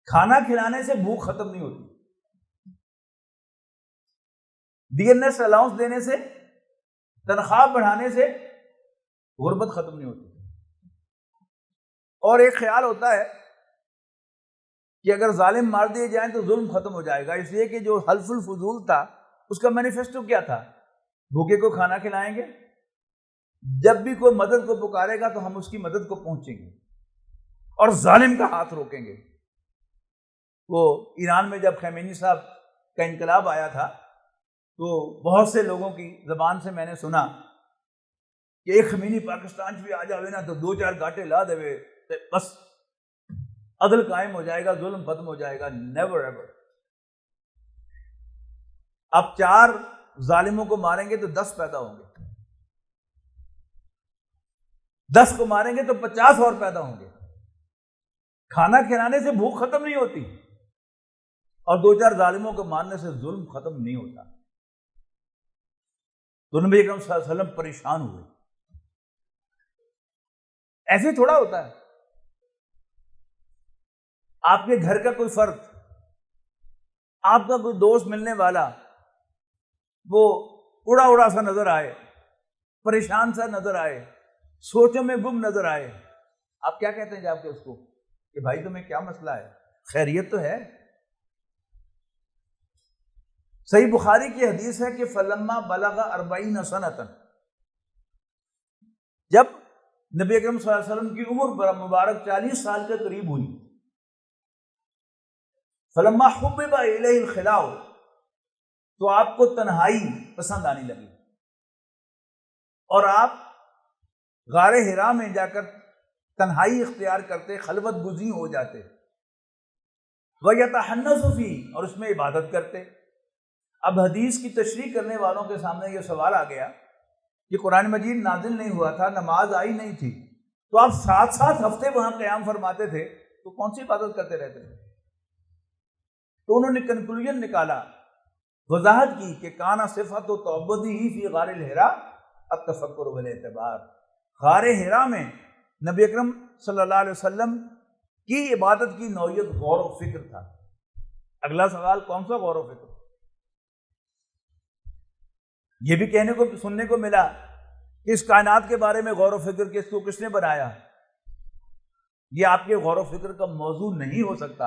کھانا کھلانے سے بھوک ختم نہیں ہوتی، ڈی این ایس الاؤنس دینے سے، تنخواہ بڑھانے سے غربت ختم نہیں ہوتی. اور ایک خیال ہوتا ہے کہ اگر ظالم مار دیے جائیں تو ظلم ختم ہو جائے گا، اس لیے کہ جو حلف الفضول تھا اس کا مینیفیسٹو کیا تھا؟ بھوکے کو کھانا کھلائیں گے، جب بھی کوئی مدد کو پکارے گا تو ہم اس کی مدد کو پہنچیں گے اور ظالم کا ہاتھ روکیں گے. وہ ایران میں جب خمینی صاحب کا انقلاب آیا تھا تو بہت سے لوگوں کی زبان سے میں نے سنا کہ ایک خمینی پاکستان بھی آ جاوے نا تو 2-4 گاٹے لا دے، بس عدل قائم ہو جائے گا، ظلم ختم ہو جائے گا. Never ever. آپ 4 ظالموں کو ماریں گے تو 10 پیدا ہوں گے. 10 کو ماریں گے تو 50 اور پیدا ہوں گے. کھانا کھلانے سے بھوک ختم نہیں ہوتی اور 2-4 ظالموں کو مارنے سے ظلم ختم نہیں ہوتا. تو نبی اکرم صلی اللہ علیہ وسلم پریشان ہوئے. ایسے تھوڑا ہوتا ہے. آپ کے گھر کا کوئی فرد، آپ کا کوئی دوست ملنے والا، وہ اڑا اڑا سا نظر آئے، پریشان سا نظر آئے، سوچوں میں گم نظر آئے، آپ کیا کہتے ہیں جا کے اس کو کہ بھائی تمہیں کیا مسئلہ ہے، خیریت تو ہے؟ صحیح بخاری کی حدیث ہے کہ فلما بلغ 40 سنۃ، جب نبی اکرم صلی اللہ علیہ وسلم کی عمر مبارک 40 سال کے قریب ہوئی، فلما حبب الیہ الخلاء، تو آپ کو تنہائی پسند آنے لگی اور آپ غار حرا میں جا کر تنہائی اختیار کرتے، خلوت گزین ہو جاتے، وَيَتَحَنَّسُ فِيهِ، اور اس میں عبادت کرتے. اب حدیث کی تشریح کرنے والوں کے سامنے یہ سوال آ گیا کہ قرآن مجید نازل نہیں ہوا تھا، نماز آئی نہیں تھی، تو آپ 7 ہفتے وہاں قیام فرماتے تھے، تو کون سی عبادت کرتے رہتے تھے؟ تو انہوں نے کنکلوژن نکالا، وضاحت کی کہ کانا صفت و تعبدی ہی فی غار الحرا التفکر والاعتبار. غار حرا میں نبی اکرم صلی اللہ علیہ وسلم کی عبادت کی نوعیت غور و فکر تھا. اگلا سوال کون سا غور و فکر؟ یہ بھی کہنے کو سننے کو ملا کہ اس کائنات کے بارے میں غور و فکر کہ اس کو کس نے بنایا. یہ آپ کے غور و فکر کا موضوع نہیں ہو سکتا،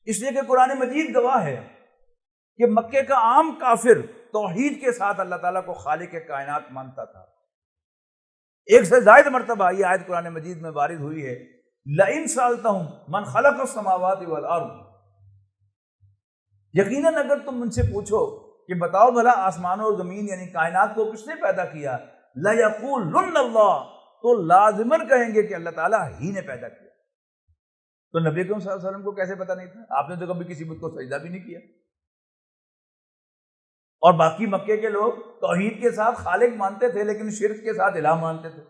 اس لیے کہ قرآن مجید گواہ ہے کہ مکے کا عام کافر توحید کے ساتھ اللہ تعالیٰ کو خالق کائنات مانتا تھا. 1 سے زائد مرتبہ یہ آیت قرآن مجید میں وارد ہوئی ہے، لَإِن سَأَلْتَهُمْ مَنْ خَلَقَ السَّمَاوَاتِ وَالْأَرْضِ، یقیناً اگر تم ان سے پوچھو کہ بتاؤ بھلا آسمان اور زمین یعنی کائنات کو کس نے پیدا کیا، لَيَقُولُنَّ اللَّهُ، تو لازماً کہیں گے کہ اللہ تعالیٰ ہی نے پیدا کیا. تو نبی اکرم صلی اللہ علیہ وسلم کو کیسے پتہ نہیں تھا؟ آپ نے تو کبھی کسی بت کو سجدہ بھی نہیں کیا. اور باقی مکے کے لوگ توحید کے ساتھ خالق مانتے تھے لیکن شرک کے ساتھ الہ مانتے تھے.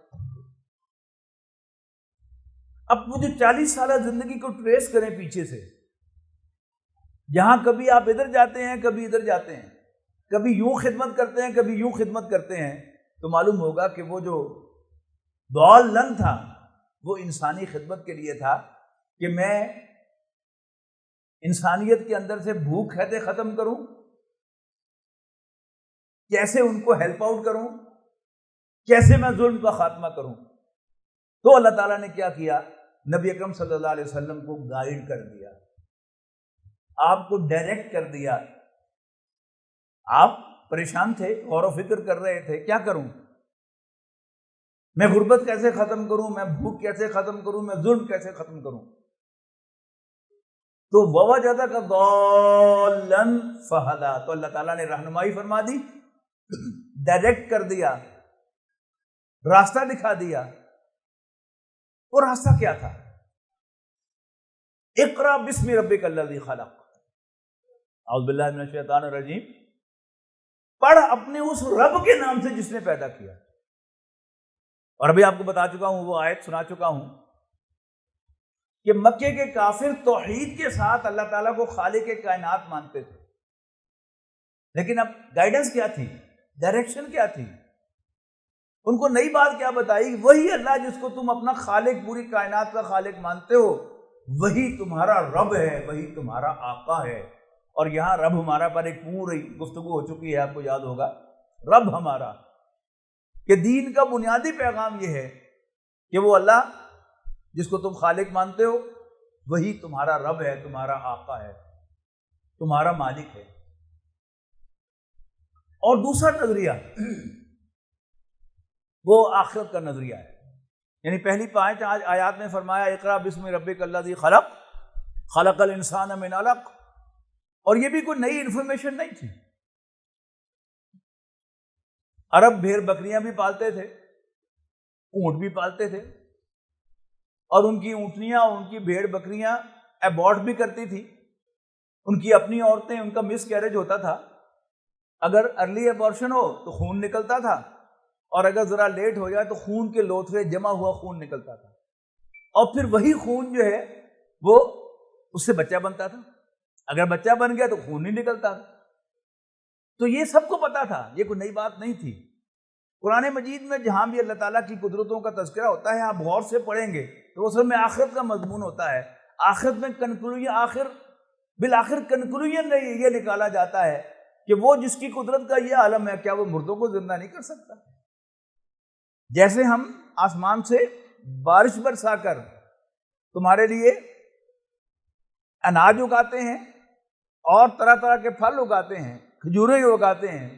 اب وہ جو 40 سالہ زندگی کو ٹریس کریں پیچھے سے، جہاں کبھی آپ ادھر جاتے ہیں کبھی ادھر جاتے ہیں، کبھی یوں خدمت کرتے ہیں کبھی یوں خدمت کرتے ہیں، تو معلوم ہوگا کہ وہ جو دعال لن تھا وہ انسانی خدمت کے لیے تھا کہ میں انسانیت کے اندر سے بھوک ہیتے ختم کروں، کیسے ان کو ہیلپ آؤٹ کروں، کیسے میں ظلم کا خاتمہ کروں. تو اللہ تعالیٰ نے کیا کیا؟ نبی اکرم صلی اللہ علیہ وسلم کو گائیڈ کر دیا، آپ کو ڈائریکٹ کر دیا. آپ پریشان تھے، غور و فکر کر رہے تھے، کیا کروں، میں غربت کیسے ختم کروں، میں بھوک کیسے ختم کروں، میں ظلم کیسے ختم کروں. تو وَوَجَدَكَ ضَالًّا فَهَدَىٰ، تو اللہ تعالیٰ نے رہنمائی فرما دی، ڈائریکٹ کر دیا، راستہ دکھا دیا. وہ راستہ کیا تھا؟ اقرأ بسم ربک الذی خلق، اعوذ باللہ من الشیطان الرجیم، پڑھ اپنے اس رب کے نام سے جس نے پیدا کیا. اور ابھی آپ کو بتا چکا ہوں، وہ آیت سنا چکا ہوں کہ مکے کے کافر توحید کے ساتھ اللہ تعالیٰ کو خالق کائنات مانتے تھے، لیکن اب گائیڈنس کیا تھی، ڈائریکشن کیا تھی؟ ان کو نئی بات کیا بتائی؟ وہی اللہ جس کو تم اپنا خالق، پوری کائنات کا خالق مانتے ہو، وہی تمہارا رب ہے، وہی تمہارا آقا ہے. اور یہاں رب ہمارا پر ایک پوری گفتگو ہو چکی ہے، آپ کو یاد ہوگا. رب ہمارا کہ دین کا بنیادی پیغام یہ ہے کہ وہ اللہ جس کو تم خالق مانتے ہو وہی تمہارا رب ہے، تمہارا آقا ہے، تمہارا مالک ہے. اور دوسرا نظریہ وہ آخرت کا نظریہ ہے. یعنی پہلی 5 آیات میں فرمایا اقرأ بسم ربک الذی خلق، خلق الانسان من علق، اور یہ بھی کوئی نئی انفارمیشن نہیں تھی. عرب بھیڑ بکریاں بھی پالتے تھے، اونٹ بھی پالتے تھے، اور ان کی اونٹنیاں اور ان کی بھیڑ بکریاں ایبورٹ بھی کرتی تھی. ان کی اپنی عورتیں، ان کا مس کیریج ہوتا تھا، اگر ارلی ایبورشن ہو تو خون نکلتا تھا، اور اگر ذرا لیٹ ہو جائے تو خون کے لوتھڑے، جمع ہوا خون نکلتا تھا، اور پھر وہی خون جو ہے وہ اس سے بچہ بنتا تھا، اگر بچہ بن گیا تو خون نہیں نکلتا تھا۔ تو یہ سب کو پتا تھا، یہ کوئی نئی بات نہیں تھی۔ قرآن مجید میں جہاں بھی اللہ تعالیٰ کی قدرتوں کا تذکرہ ہوتا ہے، آپ غور سے پڑھیں گے تو اصل میں آخرت کا مضمون ہوتا ہے۔ آخرت میں بالآخر کنکلوژن یہ نکالا جاتا ہے کہ وہ جس کی قدرت کا یہ عالم ہے، کیا وہ مردوں کو زندہ نہیں کر سکتا؟ جیسے ہم آسمان سے بارش برسا کر تمہارے لیے اناج اگاتے ہیں اور طرح طرح کے پھل اگاتے ہیں، کھجوریں اگاتے ہیں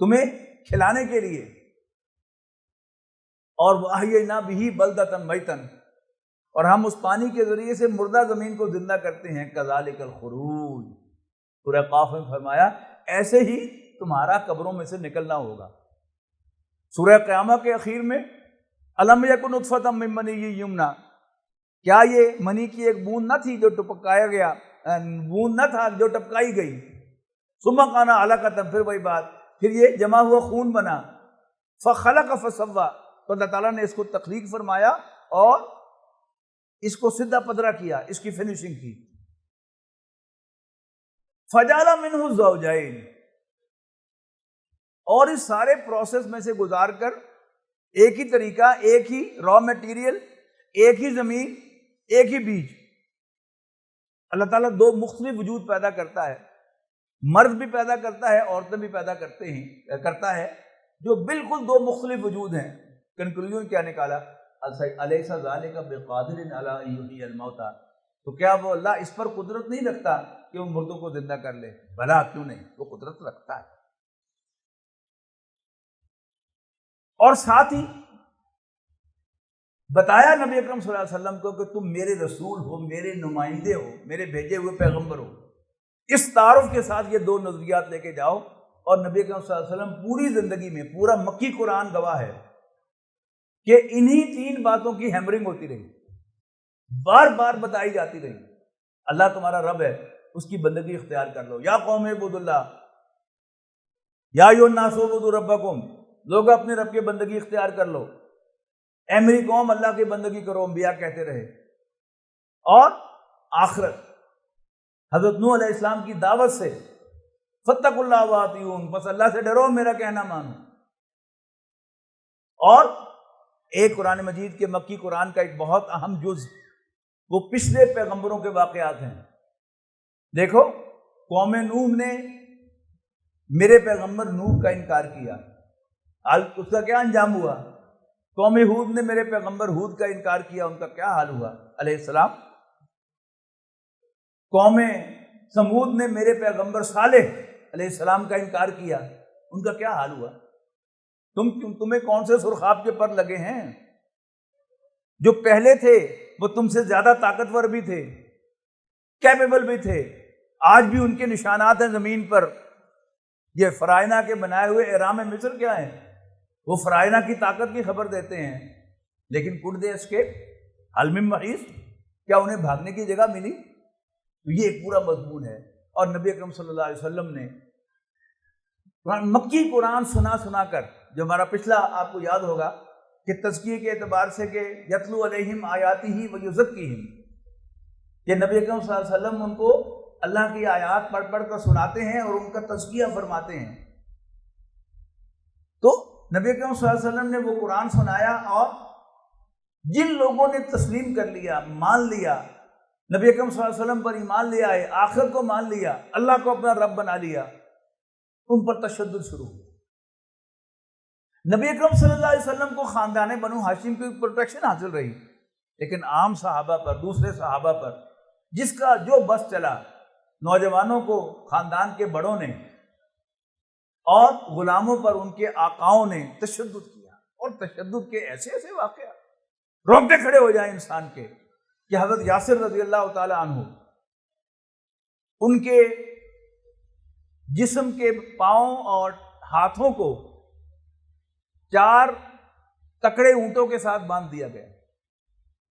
تمہیں کھلانے کے لیے، اور وَأَحْيَيْنَا بِهِ بَلْدَةً مَيْتًا، اور ہم اس پانی کے ذریعے سے مردہ زمین کو زندہ کرتے ہیں، كَذَلِكَ الْخُرُوجُ، سورہ قاف میں فرمایا ایسے ہی تمہارا قبروں میں سے نکلنا ہوگا۔ سورہ قیامہ کے اخیر میں أَلَمْ يَكُنْ نُطْفَةً مِّن مَّنِيٍّ يُمْنَىٰ، کیا یہ منی کی ایک بوند نہ تھی جو ٹپکایا گیا، بوند نہ تھا جو ٹپکائی گئی، ثُمَّ كَانَ عَلَقَةً، پھر وہی بات، پھر یہ جمع ہوا خون بنا، فَخَلَقَ فَسَوَّىٰ، تو اللہ تعالیٰ نے اس کو تخلیق فرمایا اور اس کو سدھا پدرا کیا، اس کی فنیشنگ کی۔ فَجَعَلَ مِنْهُ الزَّوْجَيْنِ، اور اس سارے پروسیس میں سے گزار کر ایک ہی طریقہ، ایک ہی را میٹیریل، ایک ہی زمین، ایک ہی بیج، اللہ تعالیٰ دو مختلف وجود پیدا کرتا ہے، مرد بھی پیدا کرتا ہے، عورتیں بھی پیدا کرتا ہے، جو بالکل دو مختلف وجود ہیں۔ کنکلوژن کیا نکالا؟ الیس ذلک بقادر علی ان یحیی الموتى، تو کیا وہ اللہ اس پر قدرت نہیں رکھتا کہ وہ مردوں کو زندہ کر لے؟ بھلا کیوں نہیں، وہ قدرت رکھتا ہے۔ اور ساتھ ہی بتایا نبی اکرم صلی اللہ علیہ وسلم کو کہ تم میرے رسول ہو، میرے نمائندے ہو، میرے بھیجے ہوئے پیغمبر ہو۔ اس تعارف کے ساتھ یہ دو نظریات لے کے جاؤ، اور نبی اکرم صلی اللہ علیہ وسلم پوری زندگی میں، پورا مکی قرآن گواہ ہے کہ انہی تین باتوں کی ہیمرنگ ہوتی رہی، بار بار بتائی جاتی رہی۔ اللہ تمہارا رب ہے، اس کی بندگی اختیار کر لو، یا قوم اعبدوا اللہ، یا ایھا الناس اعبدوا ربکم، لوگ اپنے رب کی بندگی اختیار کر لو، اے میری قوم اللہ کی بندگی کرو، انبیاء کہتے رہے۔ اور آخرت، حضرت نوح علیہ السلام کی دعوت سے فاتقوا اللہ واطیعون، بس اللہ سے ڈرو، میرا کہنا مانو۔ اور ایک قرآن مجید کے مکی قرآن کا ایک بہت اہم جز وہ پچھلے پیغمبروں کے واقعات ہیں۔ دیکھو، قوم نوح نے میرے پیغمبر نوح کا انکار کیا، اس کا کیا انجام ہوا؟ قوم ہود نے میرے پیغمبر ہود کا انکار کیا، ان کا کیا حال ہوا علیہ السلام؟ قوم سمود نے میرے پیغمبر صالح علیہ السلام کا انکار کیا، ان کا کیا حال ہوا؟ تمہیں کون سے سرخاب کے پر لگے ہیں؟ جو پہلے تھے وہ تم سے زیادہ طاقتور بھی تھے، کیپیبل بھی تھے، آج بھی ان کے نشانات ہیں زمین پر۔ یہ فرائنہ کے بنائے ہوئے اہرام مصر کیا ہیں؟ وہ فرائنہ کی طاقت کی خبر دیتے ہیں، لیکن could they escape؟ حل من محیص، کیا انہیں بھاگنے کی جگہ ملی؟ تو یہ ایک پورا مضمون ہے۔ اور نبی اکرم صلی اللہ علیہ وسلم نے مکی قرآن سنا کر، جو ہمارا پچھلا آپ کو یاد ہوگا کہ تزکیے کے اعتبار سے کہ یتلو علیہم آیاتہ ویزکیہم، کہ نبی اکرم صلی اللہ علیہ وسلم ان کو اللہ کی آیات پڑھ کر سناتے ہیں اور ان کا تزکیہ فرماتے ہیں۔ تو نبی اکرم صلی اللہ علیہ وسلم نے وہ قرآن سنایا، اور جن لوگوں نے تسلیم کر لیا، مان لیا، نبی اکرم صلی اللہ علیہ وسلم پر ایمان لے آئے، آخرت کو مان لیا، اللہ کو اپنا رب بنا لیا، ان پر تشدد شروع ہوا۔ نبی اکرم صلی اللہ علیہ وسلم کو خاندان بنو ہاشم کی پروٹیکشن حاصل رہی، لیکن عام صحابہ پر، دوسرے صحابہ پر جس کا جو بس چلا، نوجوانوں کو خاندان کے بڑوں نے اور غلاموں پر ان کے آقاؤں نے تشدد کیا، اور تشدد کے ایسے ایسے واقعات روکتے کھڑے ہو جائیں انسان کے، کہ حضرت یاسر رضی اللہ تعالی عنہ، ان کے جسم کے پاؤں اور ہاتھوں کو 4 تکڑے اونٹوں کے ساتھ باندھ دیا گیا،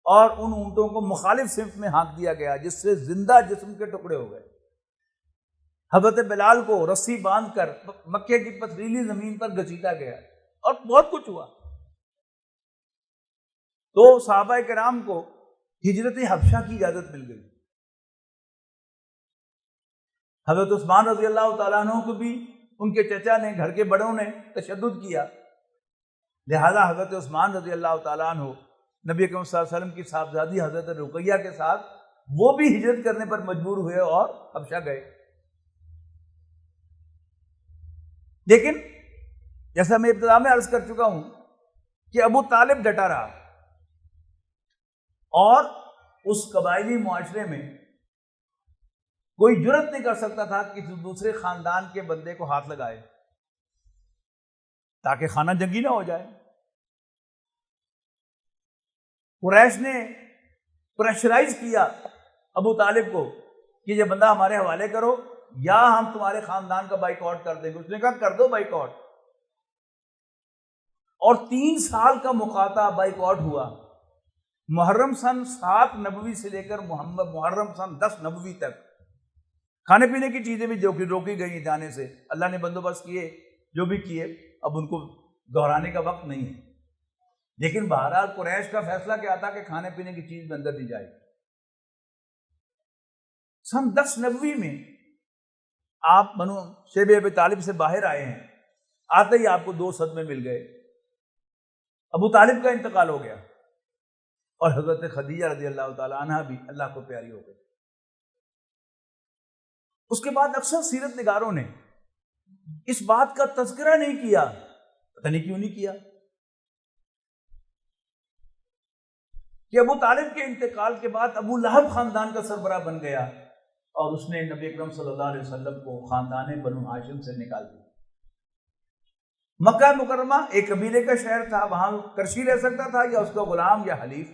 اور ان اونٹوں کو مخالف سمت میں ہانک دیا گیا، جس سے زندہ جسم کے ٹکڑے ہو گئے۔ حضرت بلال کو رسی باندھ کر مکے کی پتھریلی زمین پر گھسیٹا گیا اور بہت کچھ ہوا. تو صحابہ کرام کو ہجرت حبشہ کی اجازت مل گئی. حضرت عثمان رضی اللہ تعالیٰ عنہ کو بھی ان کے چچا نے، گھر کے بڑوں نے تشدد کیا، لہذا حضرت عثمان رضی اللہ تعالیٰ عنہ نبی اکرم صلی اللہ علیہ وسلم کی صاحبزادی حضرت رقیہ کے ساتھ وہ بھی ہجرت کرنے پر مجبور ہوئے اور حبشہ گئے. لیکن جیسا میں ابتدا میں عرض کر چکا ہوں کہ ابو طالب ڈٹا رہا اور اس قبائلی معاشرے میں کوئی جرت نہیں کر سکتا تھا کہ دوسرے خاندان کے بندے کو ہاتھ لگائے تاکہ خانہ جنگی نہ ہو جائے. قریش نے پریشرائز کیا ابو طالب کو کہ یہ بندہ ہمارے حوالے کرو یا ہم تمہارے خاندان کا بائیک آؤٹ کر دیں گے. اس نے کہا کر دو بائیک آؤٹ، اور 3 سال کا مقاطعہ بائیک آؤٹ ہوا. محرم سن 7 نبوی سے لے کر محرم سن 10 نبوی تک کھانے پینے کی چیزیں بھی روکی گئی جانے سے. اللہ نے بندوبست کیے جو بھی کیے، اب ان کو دہرانے کا وقت نہیں ہے. لیکن بہرحال قریش کا فیصلہ کیا تھا کہ کھانے پینے کی چیز اندر دی جائے. سن 10 نبوی میں آپ بنو شیب ابی طالب سے باہر آئے ہیں. آتے ہی آپ کو 2 صدمے مل گئے. ابو طالب کا انتقال ہو گیا اور حضرت خدیجہ رضی اللہ تعالیٰ عنہ بھی اللہ کو پیاری ہو گئی. اس کے بعد اکثر سیرت نگاروں نے اس بات کا تذکرہ نہیں کیا، پتہ نہیں کیوں نہیں کیا، کہ ابو طالب کے انتقال کے بعد ابو لہب خاندان کا سربراہ بن گیا اور اس نے نبی اکرم صلی اللہ علیہ وسلم کو خاندان بنو ہاشم سے نکال دیا. مکہ مکرمہ ایک قبیلے کا شہر تھا، وہاں کرشی رہ سکتا تھا یا اس کا غلام یا حلیف.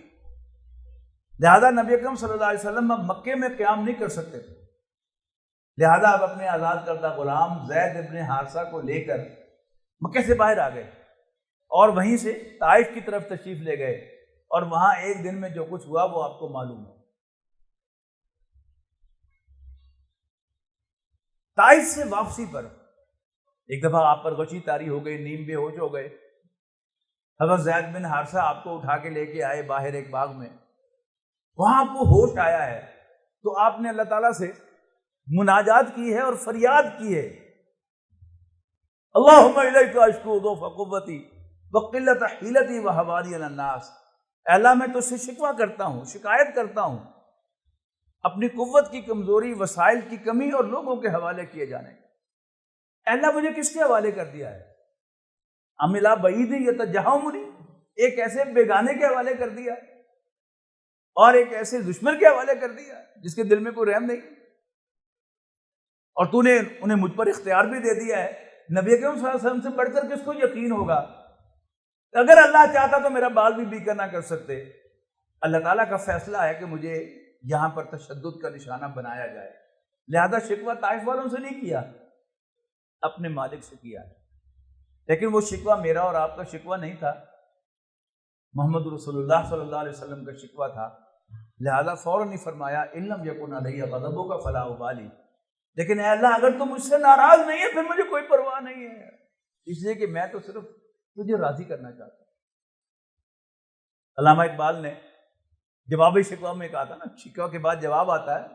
لہذا نبی اکرم صلی اللہ علیہ وسلم اب مکے میں قیام نہیں کر سکتے تھے. لہذا اب اپنے آزاد کردہ غلام زید ابن حارثہ کو لے کر مکے سے باہر آ گئے اور وہیں سے طائف کی طرف تشریف لے گئے، اور وہاں ایک دن میں جو کچھ ہوا وہ آپ کو معلوم ہے. طائف سے واپسی پر ایک دفعہ آپ پر غشی طاری ہو گئی، نیم بے ہوش ہو گئے. حضرت زید بن حارثہ آپ کو اٹھا کے لے کے آئے باہر ایک باغ میں. وہاں آپ کو ہوش آیا ہے تو آپ نے اللہ تعالیٰ سے مناجات کی ہے اور فریاد کی ہے، اللہم الیک اشکو ضعف قوتی وقلت حیلتی وحوانی علی الناس. اے اللہ میں تجھ سے شکوہ کرتا ہوں، شکایت کرتا ہوں اپنی قوت کی کمزوری، وسائل کی کمی اور لوگوں کے حوالے کیے جانے کا. اے اللہ مجھے کس کے حوالے کر دیا ہے؟ عملا بعید یتجہمنی، ایک ایسے بیگانے کے حوالے کر دیا اور ایک ایسے دشمن کے حوالے کر دیا جس کے دل میں کوئی رحم نہیں، اور تو نے انہیں مجھ پر اختیار بھی دے دیا ہے. نبی اکرم صلی اللہ علیہ وسلم سے بڑھ کر کس کو یقین ہوگا؟ اگر اللہ چاہتا تو میرا بال بھی بیکر نہ کر سکتے. اللہ تعالیٰ کا فیصلہ ہے کہ مجھے یہاں پر تشدد کا نشانہ بنایا جائے. لہذا شکوہ طائف والوں سے نہیں کیا، اپنے مالک سے کیا. لیکن وہ شکوہ میرا اور آپ کا شکوہ نہیں تھا، محمد رسول اللہ صلی اللہ علیہ وسلم کا شکوہ تھا. لہذا فوراً ہی فرمایا ان لم یکن علی غضبک فلا ابالی. لیکن اے اللہ اگر تم مجھ سے ناراض نہیں ہے پھر مجھے کوئی پرواہ نہیں ہے، اس لیے کہ میں تو صرف تجھے راضی کرنا چاہتا ہوں. علامہ اقبال نے جوابی شکوہ میں کہا تھا نا، شکوہ کے بعد جواب آتا ہے.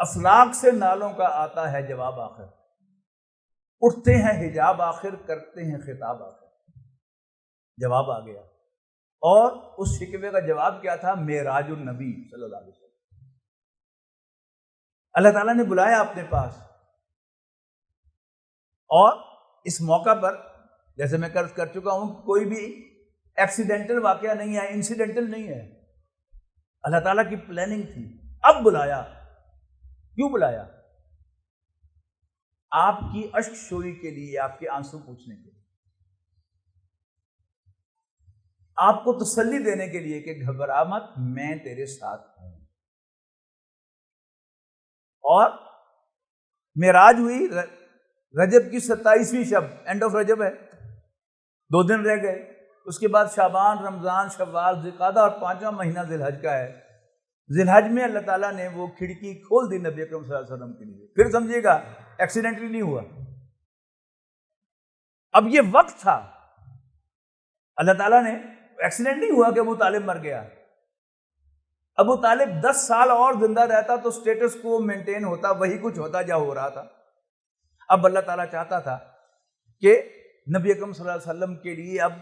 افلاک سے نالوں کا آتا ہے جواب آخر، اٹھتے ہیں حجاب آخر، کرتے ہیں خطاب آخر. جواب آ گیا، اور اس شکوے کا جواب کیا تھا؟ معراج النبی صلی اللہ علیہ وسلم. اللہ تعالیٰ نے بلایا اپنے پاس، اور اس موقع پر جیسے میں قرض کر چکا ہوں کوئی بھی ایکسیڈنٹل واقعہ نہیں ہے، انسیڈنٹل نہیں ہے، اللہ تعالیٰ کی پلاننگ تھی. اب بلایا، کیوں بلایا؟ آپ کی اشک شوئی کے لیے، آپ کے آنسو پوچھنے کے لیے، آپ کو تسلی دینے کے لیے کہ گھبرا مت، میں تیرے ساتھ ہوں. اور معراج ہوئی رجب کی 27ویں شب، اینڈ آف رجب ہے، 2 دن رہ گئے. اس کے بعد شعبان، رمضان، شوال، ذوالقعدہ اور 5واں مہینہ ذی الحج کا ہے. ذی الحج میں اللہ تعالیٰ نے وہ کھڑکی کھول دی نبی اکرم صلی اللہ علیہ وسلم کے لیے. پھر سمجھیے گا ایکسیڈنٹلی نہیں ہوا. اب یہ وقت تھا, اللہ تعالیٰ نے ایکسیڈنٹ نہیں ہوا کہ ابو طالب مر گیا. ابو طالب 10 سال اور زندہ رہتا تو سٹیٹس کو مینٹین ہوتا, وہی کچھ ہوتا جو ہو رہا تھا. اب اللہ تعالیٰ چاہتا تھا کہ نبی اکرم صلی اللہ علیہ وسلم کے لیے اب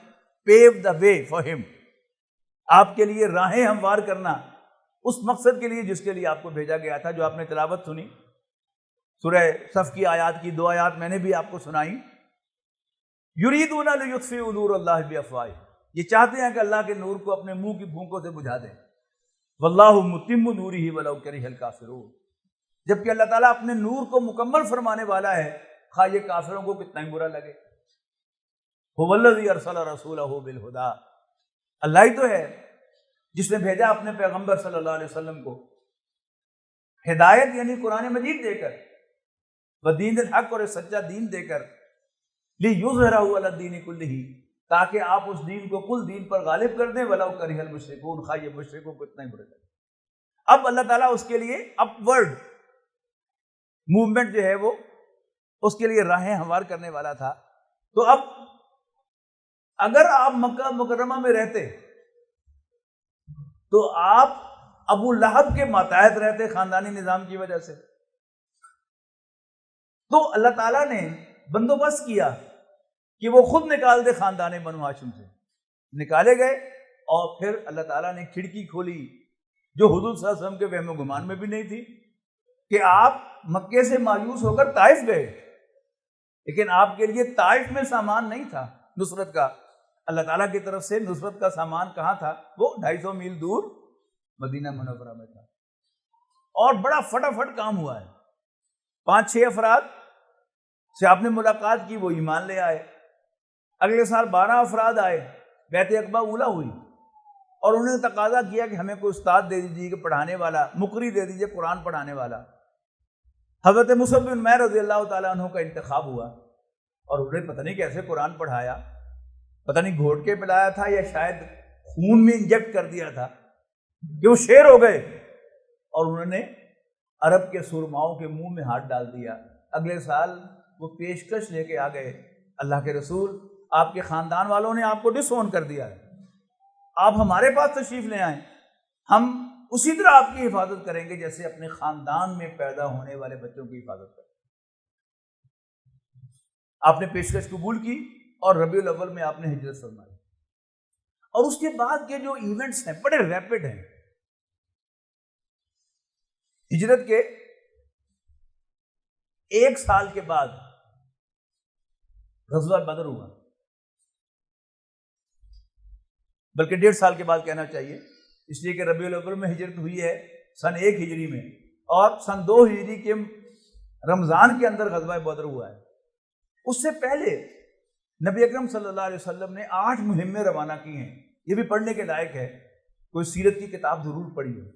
پیو دا وے فار ہم, آپ کے لیے راہیں ہموار کرنا, اس مقصد کے لیے جس کے لیے آپ کو بھیجا گیا تھا, جو آپ نے تلاوت سنی سورہ صف کی آیات کی 2 آیات میں نے بھی آپ کو سنائی. یریدون لیطفئوا نور اللہ بافواہہم, یہ چاہتے ہیں کہ اللہ کے نور کو اپنے منہ کی پھونکوں سے بجھا دیں. واللہ متم نورہ ولو کرہ الکافرون, جبکہ اللہ تعالیٰ اپنے نور کو مکمل فرمانے والا ہے, خواہ یہ کافروں کو کتنا ہی برا لگے. هو الذی ارسل رسولہ بالہدی, اللہ ہی تو ہے جس نے بھیجا اپنے پیغمبر صلی اللہ علیہ وسلم کو ہدایت یعنی قرآن مجید دے کر, ودین الحق, اور سچا دین دے کر, لیظہرہ علی الدین کلہ, تاکہ آپ اس دین کو کل دین پر غالب کر دیں. ولو کرہ المشرکون, خواہ یہ مشرکوں کو اتنا ہی برا لگے. اب اللہ تعالیٰ اس کے لیے اپورڈ موومنٹ جو ہے وہ اس کے لیے راہیں ہموار کرنے والا تھا. تو اب اگر آپ مکہ مکرمہ میں رہتے تو آپ ابو لہب کے ماتحت رہتے خاندانی نظام کی وجہ سے. تو اللہ تعالیٰ نے بندوبست کیا کہ وہ خود نکال دے خاندان بنو ہاشم سے. نکالے گئے اور پھر اللہ تعالیٰ نے کھڑکی کھولی جو حضور صلی اللہ علیہ وسلم کے وہم و گمان میں بھی نہیں تھی, کہ آپ مکے سے مایوس ہو کر طائف گئے, لیکن آپ کے لیے طائف میں سامان نہیں تھا نصرت کا. اللہ تعالیٰ کی طرف سے نصرت کا سامان کہاں تھا؟ وہ 250 میل دور مدینہ منورہ میں تھا. اور بڑا فٹافٹ کام ہوا ہے. 5-6 افراد سے آپ نے ملاقات کی, وہ ایمان لے آئے. اگلے سال 12 افراد آئے, بیعت عقبہ اولیٰ ہوئی, اور انہوں نے تقاضا کیا کہ ہمیں کوئی استاد دے دیجیے کہ پڑھانے والا, مقری دے دیجیے قرآن پڑھانے والا. حضرت مصعب بن عمیر رضی اللہ تعالیٰ عنہ کا انتخاب ہوا, اور انہیں پتہ نہیں کیسے قرآن پڑھایا, پتہ نہیں گھوٹ کے پلایا تھا یا شاید خون میں انجیکٹ کر دیا تھا کہ وہ شیر ہو گئے, اور انہوں نے عرب کے سرماؤں کے منہ میں ہاتھ ڈال دیا. اگلے سال وہ پیشکش لے کے آ گئے, اللہ کے رسول آپ کے خاندان والوں نے آپ کو ڈس اون کر دیا ہے, آپ ہمارے پاس تشریف لے آئیں, ہم اسی طرح آپ کی حفاظت کریں گے جیسے اپنے خاندان میں پیدا ہونے والے بچوں کی حفاظت کریں. آپ نے پیشکش قبول کی اور ربیع الاول میں آپ نے ہجرت فرمائی. اور اس کے بعد کے جو ایونٹس ہیں بڑے ریپڈ ہیں. ہجرت کے 1 سال کے بعد غزوہ بدر ہوا, بلکہ 1.5 سال کے بعد کہنا چاہیے, اس لیے کہ ربیع الاول میں ہجرت ہوئی ہے سن 1 ہجری میں, اور سن 2 ہجری کے رمضان کے اندر غزوہ بدر ہوا ہے. اس سے پہلے نبی اکرم صلی اللہ علیہ وسلم نے 8 مہمیں روانہ کی ہیں. یہ بھی پڑھنے کے لائق ہے, کوئی سیرت کی کتاب ضرور پڑھی ہے.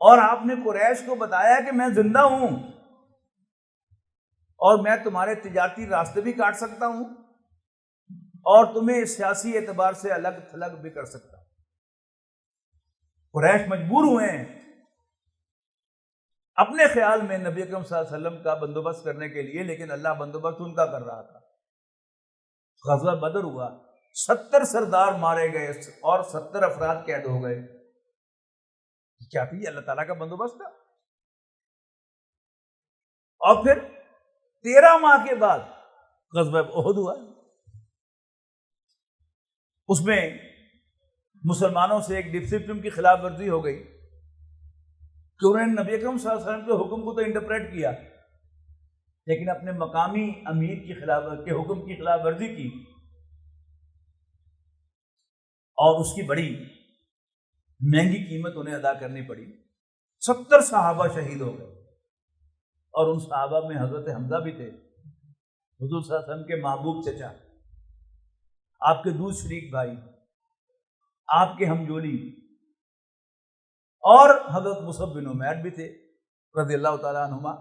اور آپ نے قریش کو بتایا کہ میں زندہ ہوں اور میں تمہارے تجارتی راستے بھی کاٹ سکتا ہوں اور تمہیں سیاسی اعتبار سے الگ تھلگ بھی کر سکتا ہوں. قریش مجبور ہوئے ہیں اپنے خیال میں نبی اکرم صلی اللہ علیہ وسلم کا بندوبست کرنے کے لیے, لیکن اللہ بندوبست ان کا کر رہا تھا. غزوہ بدر ہوا, 70 سردار مارے گئے اور 70 افراد قید ہو گئے. کیا تھی؟ اللہ تعالیٰ کا بندوبست تھا. اور پھر 13 ماہ کے بعد غزوہ احد ہوا. اس میں مسلمانوں سے ایک ڈسپلن کی خلاف ورزی ہو گئی کہ انہوں نے نبی اکرم صلی اللہ علیہ وسلم کے حکم کو تو انٹرپریٹ کیا, لیکن اپنے مقامی امیر کے حکم کی خلاف ورزی کی, اور اس کی بڑی مہنگی قیمت انہیں ادا کرنی پڑی. 70 صحابہ شہید ہو گئے, اور ان صحابہ میں حضرت حمزہ بھی تھے, حضور صلی اللہ علیہ وسلم کے محبوب چچا, آپ کے دودھ شریک بھائی, آپ کے ہمجولی, اور حضرت مصعب بن عمیر بھی تھے رضی اللہ تعالیٰ عنہما.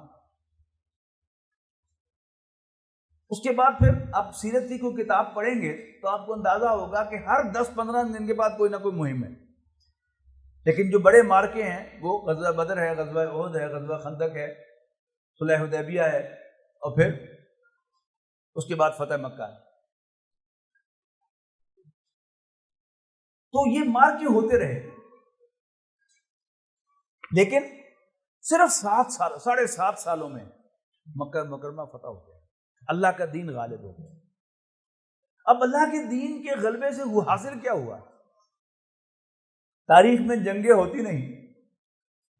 اس کے بعد پھر آپ سیرت کی کوئی کتاب پڑھیں گے تو آپ کو اندازہ ہوگا کہ ہر 10-15 دن کے بعد کوئی نہ کوئی مہم ہے. لیکن جو بڑے مارکے ہیں وہ غزوہ بدر ہے، غزوہ احد ہے، غزوہ خندق ہے، صلح حدیبیہ ہے، اور پھر اس کے بعد فتح مکہ ہے۔ تو یہ مارکے ہوتے رہے، لیکن صرف 7.5 سالوں میں مکہ مکرمہ فتح ہو گیا، اللہ کا دین غالب ہو گیا۔ اب اللہ کے دین کے غلبے سے وہ حاصل کیا ہوا؟ تاریخ میں جنگیں ہوتی نہیں،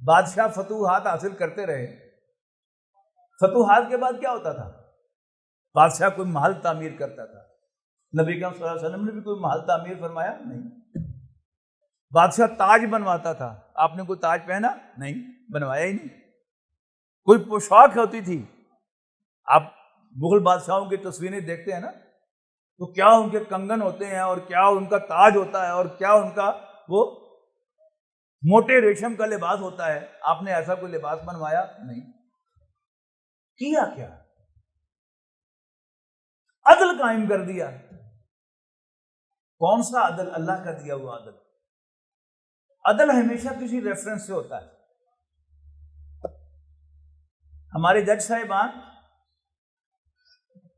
بادشاہ فتوحات حاصل کرتے رہے۔ فتوحات کے بعد کیا ہوتا تھا؟ بادشاہ کوئی محل تعمیر کرتا تھا۔ نبی کریم صلی اللہ علیہ وسلم نے بھی کوئی محل تعمیر فرمایا؟ نہیں۔ بادشاہ تاج بنواتا تھا، آپ نے کوئی تاج پہنا؟ نہیں، بنوایا ہی نہیں۔ کوئی پوشاک ہوتی تھی، آپ مغل بادشاہوں کی تصویریں دیکھتے ہیں نا، تو کیا ان کے کنگن ہوتے ہیں، اور کیا ان کا تاج ہوتا ہے، اور کیا ان کا وہ موٹے ریشم کا لباس ہوتا ہے۔ آپ نے ایسا کوئی لباس بنوایا؟ نہیں۔ کیا کیا؟ عدل قائم کر دیا۔ کون سا عدل؟ اللہ کا دیا ہوا عدل۔ عدل ہمیشہ کسی ریفرنس سے ہوتا ہے۔ ہمارے جج صاحبان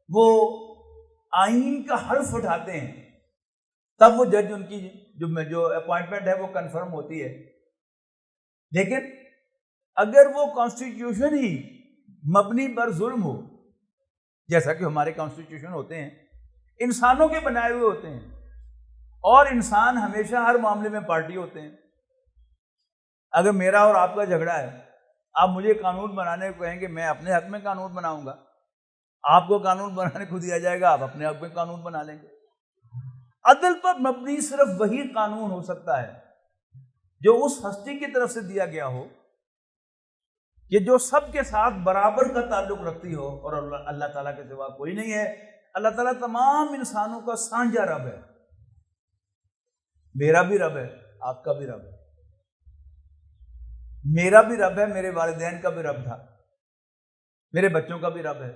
وہ آئین کا حرف اٹھاتے ہیں، تب وہ جج ان کی جو اپوائنٹمنٹ ہے وہ کنفرم ہوتی ہے۔ لیکن اگر وہ کانسٹیٹیوشن ہی مبنی بر ظلم ہو، جیسا کہ ہمارے کانسٹیٹیوشن ہوتے ہیں، انسانوں کے بنائے ہوئے ہوتے ہیں، اور انسان ہمیشہ ہر معاملے میں پارٹی ہوتے ہیں۔ اگر میرا اور آپ کا جھگڑا ہے، آپ مجھے قانون بنانے کو کہیں کہ میں اپنے حق میں قانون بناؤں گا، آپ کو قانون بنانے کو دیا جائے گا، آپ اپنے حق میں قانون بنا لیں گے۔ عدل پر مبنی صرف وہی قانون ہو سکتا ہے جو اس ہستی کی طرف سے دیا گیا ہو کہ جو سب کے ساتھ برابر کا تعلق رکھتی ہو، اور اللہ تعالیٰ کے سوا کوئی نہیں ہے۔ اللہ تعالیٰ تمام انسانوں کا سانجھا رب ہے، میرا بھی رب ہے، آپ کا بھی رب ہے، میرا بھی رب ہے، میرے والدین کا بھی رب تھا، میرے بچوں کا بھی رب ہے،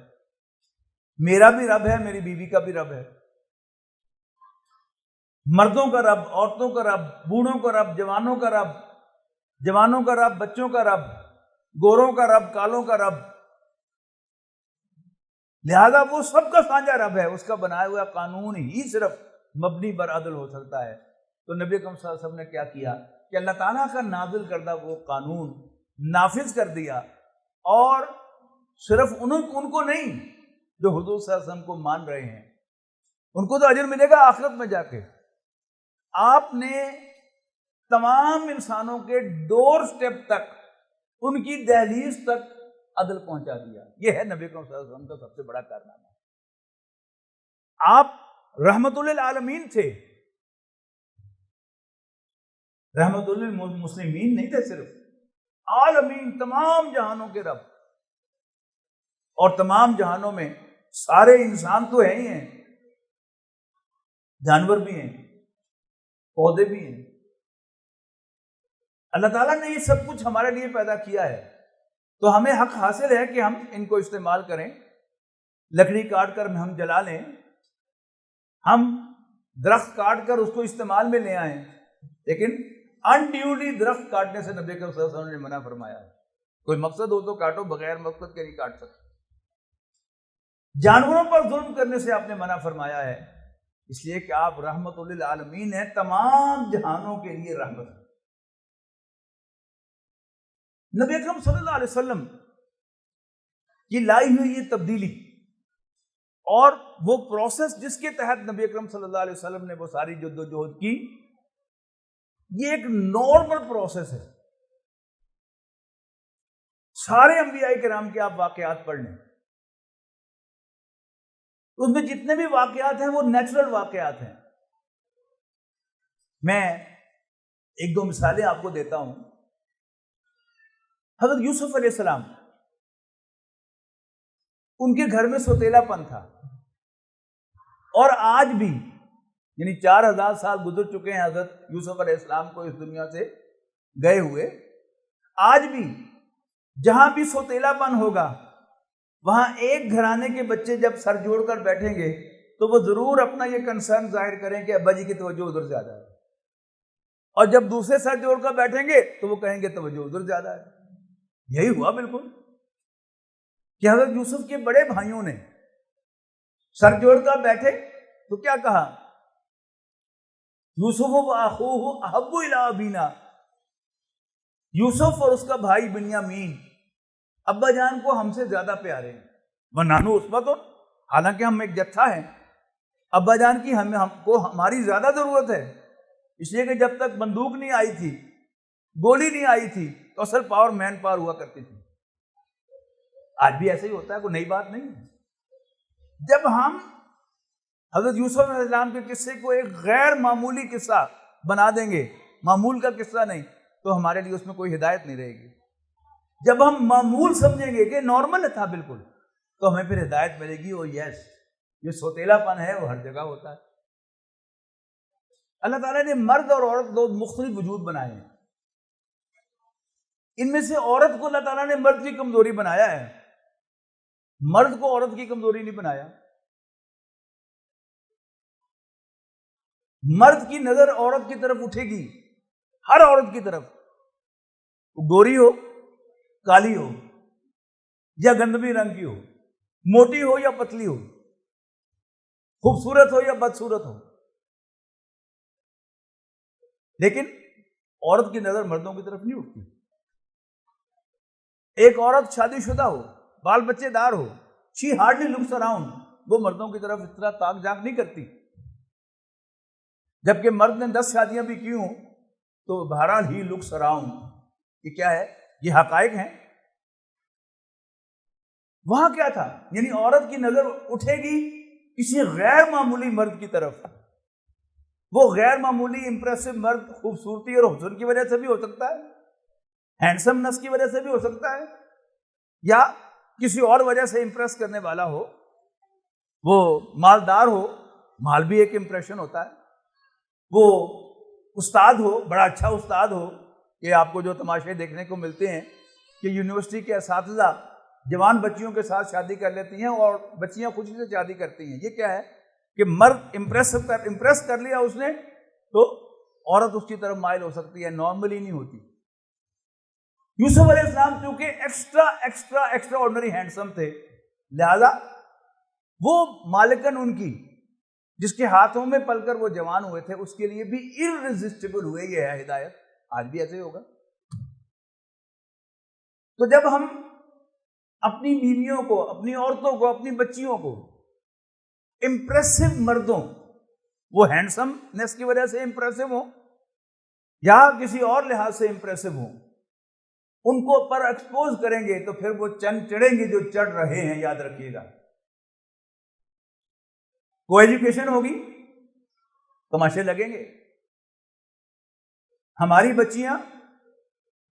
میرا بھی رب ہے، میری بیوی کا بھی رب ہے، مردوں کا رب، عورتوں کا رب، بوڑھوں کا رب، جوانوں کا رب، جوانوں کا رب، بچوں کا رب، گوروں کا رب، کالوں کا رب۔ لہذا وہ سب کا سانجھا رب ہے، اس کا بنایا ہوا قانون ہی صرف مبنی بر عدل ہو سکتا ہے۔ تو نبی اکرم صلی اللہ علیہ وسلم نے کیا کیا کہ اللہ تعالیٰ کا نازل کردہ وہ قانون نافذ کر دیا، اور صرف ان کو نہیں جو حضور صلی اللہ علیہ وسلم کو مان رہے ہیں، ان کو تو اجر ملے گا آخرت میں جا کے۔ آپ نے تمام انسانوں کے ڈور سٹیپ تک، ان کی دہلیز تک عدل پہنچا دیا۔ یہ ہے نبی اکرم صلی اللہ علیہ وسلم کا سب سے بڑا کارنامہ۔ آپ رحمت للعالمین تھے، رحمت للمسلمین نہیں تھے، صرف عالمین، تمام جہانوں کے رب۔ اور تمام جہانوں میں سارے انسان تو ہیں ہی ہیں، جانور بھی ہیں، پودے بھی ہیں۔ اللہ تعالیٰ نے یہ سب کچھ ہمارے لیے پیدا کیا ہے، تو ہمیں حق حاصل ہے کہ ہم ان کو استعمال کریں۔ لکڑی کاٹ کر ہم جلا لیں، ہم درخت کاٹ کر اس کو استعمال میں لے آئیں، لیکن انڈیولی درخت کاٹنے سے نبی کریم صلی اللہ علیہ وسلم نے منع فرمایا ہے۔ کوئی مقصد ہو تو کاٹو، بغیر مقصد کے نہیں کاٹ سکتے۔ جانوروں پر ظلم کرنے سے آپ نے منع فرمایا ہے، اس لیے کہ آپ رحمت للعالمین ہیں، تمام جہانوں کے لیے رحمت ہے۔ نبی اکرم صلی اللہ علیہ وسلم کی لائی ہوئی یہ تبدیلی اور وہ پروسیس جس کے تحت نبی اکرم صلی اللہ علیہ وسلم نے وہ ساری جدوجہد کی، یہ ایک نارمل پروسیس ہے۔ سارے انبیاء کرام کے آپ واقعات پڑھ لیں، اس میں جتنے بھی واقعات ہیں وہ نیچرل واقعات ہیں۔ میں ایک دو مثالیں آپ کو دیتا ہوں۔ حضرت یوسف علیہ السلام، ان کے گھر میں سوتیلا پن تھا، اور آج بھی، یعنی 4000 سال گزر چکے ہیں حضرت یوسف علیہ السلام کو اس دنیا سے گئے ہوئے، آج بھی جہاں بھی سوتیلا پن ہوگا، وہاں ایک گھرانے کے بچے جب سر جوڑ کر بیٹھیں گے تو وہ ضرور اپنا یہ کنسرن ظاہر کریں کہ ابا جی کی توجہ ادھر زیادہ ہے، اور جب دوسرے سر جوڑ کر بیٹھیں گے تو وہ کہیں گے توجہ ادھر زیادہ ہے۔ یہی ہوا بالکل کہ حضرت یوسف کے بڑے بھائیوں نے سر جوڑ کر بیٹھے تو کیا کہا؟ یوسف و اخوہ احب الی ابینا، یوسف اور اس کا بھائی بنیامین ابا جان کو ہم سے زیادہ پیارے ہیں۔ وَنَحْنُ عُصْبَةٌ، حالانکہ ہم ایک جتھا ہیں، ابا جان کی ہم کو ہماری زیادہ ضرورت ہے، اس لیے کہ جب تک بندوق نہیں آئی تھی، گولی نہیں آئی تھی تو اصل پاور مین پاور ہوا کرتی تھی۔ آج بھی ایسے ہی ہوتا ہے، کوئی نئی بات نہیں ہے۔ جب ہم حضرت یوسف علیہ السلام کے قصے کو ایک غیر معمولی قصہ بنا دیں گے، معمول کا قصہ نہیں، تو ہمارے لیے اس میں کوئی ہدایت نہیں رہے گی۔ جب ہم معمول سمجھیں گے کہ نارمل تھا بالکل، تو ہمیں پھر ہدایت ملے گی، او یس یہ سوتیلا پن ہے وہ ہر جگہ ہوتا ہے۔ اللہ تعالیٰ نے مرد اور عورت دو مختلف وجود بنائے ہیں، ان میں سے عورت کو اللہ تعالیٰ نے مرد کی کمزوری بنایا ہے، مرد کو عورت کی کمزوری نہیں بنایا۔ مرد کی نظر عورت کی طرف اٹھے گی، ہر عورت کی طرف، وہ گوری ہو، کالی ہو یا گندمی رنگ کی ہو، موٹی ہو یا پتلی ہو، خوبصورت ہو یا بدصورت ہو، لیکن عورت کی نظر مردوں کی طرف نہیں اٹھتی۔ ایک عورت شادی شدہ ہو، بال بچے دار ہو، she hardly looks around، وہ مردوں کی طرف اس طرح تاک جھانک نہیں کرتی۔ جبکہ مرد نے 10 شادیاں بھی کی ہوں تو بہرحال ہی لکس اراؤنڈ، یہ کیا ہے؟ یہ حقائق ہیں۔ وہاں کیا تھا؟ یعنی عورت کی نظر اٹھے گی کسی غیر معمولی مرد کی طرف، وہ غیر معمولی امپریسو مرد خوبصورتی اور حسن کی وجہ سے بھی ہو سکتا ہے، ہینڈسمنس کی وجہ سے بھی ہو سکتا ہے، یا کسی اور وجہ سے امپریس کرنے والا ہو، وہ مالدار ہو، مال بھی ایک امپریشن ہوتا ہے، وہ استاد ہو، بڑا اچھا استاد ہو، کہ آپ کو جو تماشے دیکھنے کو ملتے ہیں کہ یونیورسٹی کے اساتذہ جوان بچیوں کے ساتھ شادی کر لیتی ہیں اور بچیاں خوشی سے شادی کرتی ہیں، یہ کیا ہے کہ مرد امپریس کر لیا اس نے تو عورت اس کی طرف مائل ہو سکتی ہے، نارملی نہیں ہوتی۔ یوسف علیہ السلام چونکہ ایکسٹرا آرڈنری ہینڈسم تھے، لہذا وہ مالکن ان کی جس کے ہاتھوں میں پل کر وہ جوان ہوئے تھے، اس کے لیے بھی irresistible ہوئے، یہ ہے ہدایت۔ آج بھی ایسے ہی ہوگا۔ تو جب ہم اپنی بیویوں کو، اپنی عورتوں کو، اپنی بچیوں کو امپریسو مردوں، وہ ہینڈسمنس کی وجہ سے امپریسو ہوں یا کسی اور لحاظ سے امپریسو ہوں، ان کو پر ایکسپوز کریں گے تو پھر وہ چنگ چڑھیں گے جو چڑھ رہے ہیں، یاد رکھیے گا۔ کو ایجوکیشن ہوگی، تماشے لگیں گے۔ ہماری بچیاں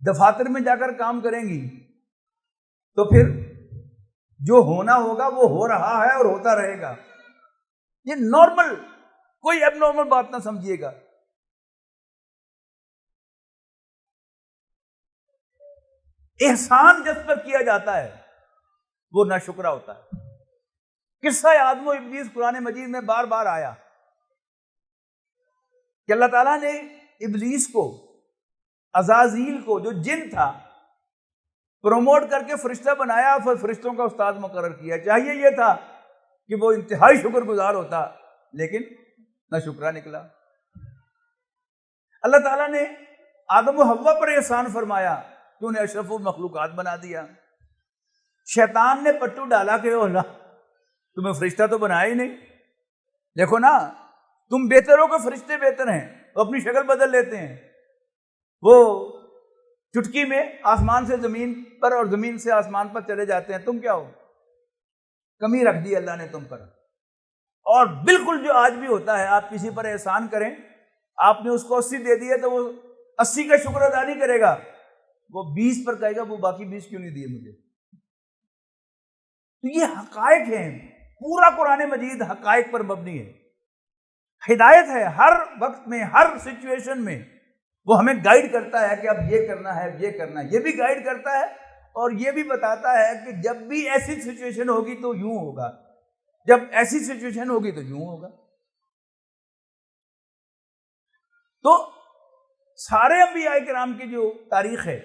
دفاتر میں جا کر کام کریں گی تو پھر جو ہونا ہوگا وہ ہو رہا ہے اور ہوتا رہے گا، یہ نارمل، کوئی اب نارمل بات نہ سمجھیے گا۔ احسان جس پر کیا جاتا ہے وہ ناشکرا ہوتا ہے۔ قصہ آدم و ابلیس قرآن مجید میں بار بار آیا کہ اللہ تعالیٰ نے ابلیس کو، عزازیل کو جو جن تھا، پروموٹ کر کے فرشتہ بنایا، پھر فرشتوں کا استاد مقرر کیا۔ چاہیے یہ تھا کہ وہ انتہائی شکر گزار ہوتا، لیکن نہ شکرا نکلا۔ اللہ تعالیٰ نے آدم و حوا پر احسان فرمایا کہ انہیں اشرف المخلوقات بنا دیا۔ شیطان نے پٹو ڈالا کہ اللہ تمہیں فرشتہ تو بنایا ہی نہیں، دیکھو نا تم بہتر ہو کہ فرشتے بہتر ہیں، وہ اپنی شکل بدل لیتے ہیں، وہ چٹکی میں آسمان سے زمین پر اور زمین سے آسمان پر چلے جاتے ہیں، تم کیا ہو؟ کمی رکھ دی اللہ نے تم پر۔ اور بالکل جو آج بھی ہوتا ہے، آپ کسی پر احسان کریں، آپ نے اس کو 80 دے دیے تو وہ 80 کا شکر ادا نہیں کرے گا، وہ 20 پر کہے گا وہ باقی 20 کیوں نہیں دیے مجھے۔ تو یہ حقائق ہیں، پورا قرآن مجید حقائق پر مبنی ہے، ہدایت ہے۔ ہر وقت میں، ہر سچویشن میں وہ ہمیں گائیڈ کرتا ہے کہ اب یہ کرنا ہے، اب یہ کرنا ہے، یہ بھی گائیڈ کرتا ہے اور یہ بھی بتاتا ہے کہ جب بھی ایسی سچویشن ہوگی تو یوں ہوگا، جب ایسی سچویشن ہوگی تو یوں ہوگا۔ تو سارے انبیاء کرام کی جو تاریخ ہے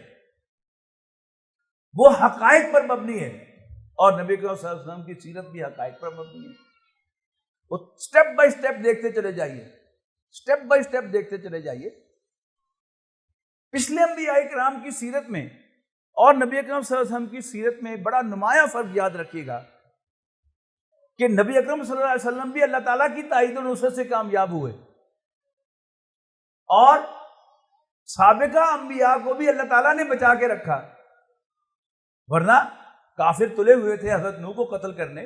وہ حقائق پر مبنی ہے، اور نبی کریم صلی اللہ علیہ وسلم کی سیرت بھی حقائق پر مبنی ہے۔ وہ سٹیپ بائی سٹیپ دیکھتے چلے جائیے، سٹیپ بائی سٹیپ دیکھتے چلے جائیے۔ پچھلے انبیاء کرام کی سیرت میں اور نبی اکرم صلی اللہ علیہ وسلم کی سیرت میں بڑا نمایاں فرق یاد رکھیے گا کہ نبی اکرم صلی اللہ علیہ وسلم بھی اللہ تعالیٰ کی تائید و نصرت سے کامیاب ہوئے، اور سابقہ انبیاء کو بھی اللہ تعالیٰ نے بچا کے رکھا، ورنہ کافر تلے ہوئے تھے حضرت نوح کو قتل کرنے،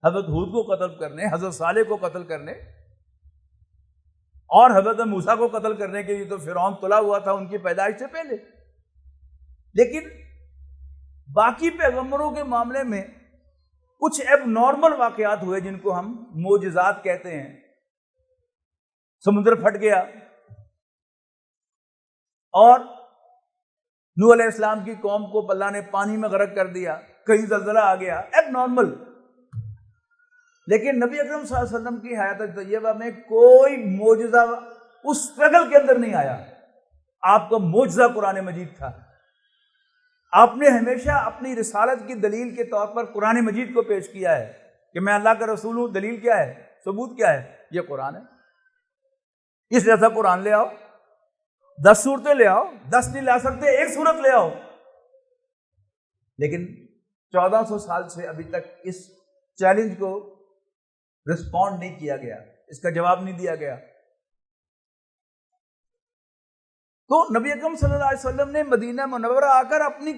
حضرت ہود کو قتل کرنے، حضرت صالح کو قتل کرنے، اور حضرت موسیٰ کو قتل کرنے کے لیے تو فرعون تلا ہوا تھا ان کی پیدائش سے پہلے۔ لیکن باقی پیغمبروں کے معاملے میں کچھ اب نارمل واقعات ہوئے جن کو ہم معجزات کہتے ہیں۔ سمندر پھٹ گیا، اور نوح علیہ السلام کی قوم کو اللہ نے پانی میں غرق کر دیا، کہیں زلزلہ آ گیا، اب نارمل۔ لیکن نبی اکرم صلی اللہ علیہ وسلم کی حیات طیبہ میں کوئی معجزہ اس اسٹرگل کے اندر نہیں آیا۔ آپ کا معجزہ قرآن مجید تھا۔ آپ نے ہمیشہ اپنی رسالت کی دلیل کے طور پر قرآن مجید کو پیش کیا ہے کہ میں اللہ کا رسول ہوں۔ دلیل کیا ہے؟ ثبوت کیا ہے؟ یہ قرآن ہے۔ اس جیسا قرآن لے آؤ، 10 صورتیں لے آؤ، 10 نہیں لا سکتے 1 صورت لے آؤ۔ لیکن 1400 سال سے ابھی تک اس چیلنج کو رسپونڈ نہیں کیا گیا، اس کا جواب نہیں دیا گیا۔ تو نبی اکرم صلی اللہ علیہ وسلم نے مدینہ منورہ آ کر اپنی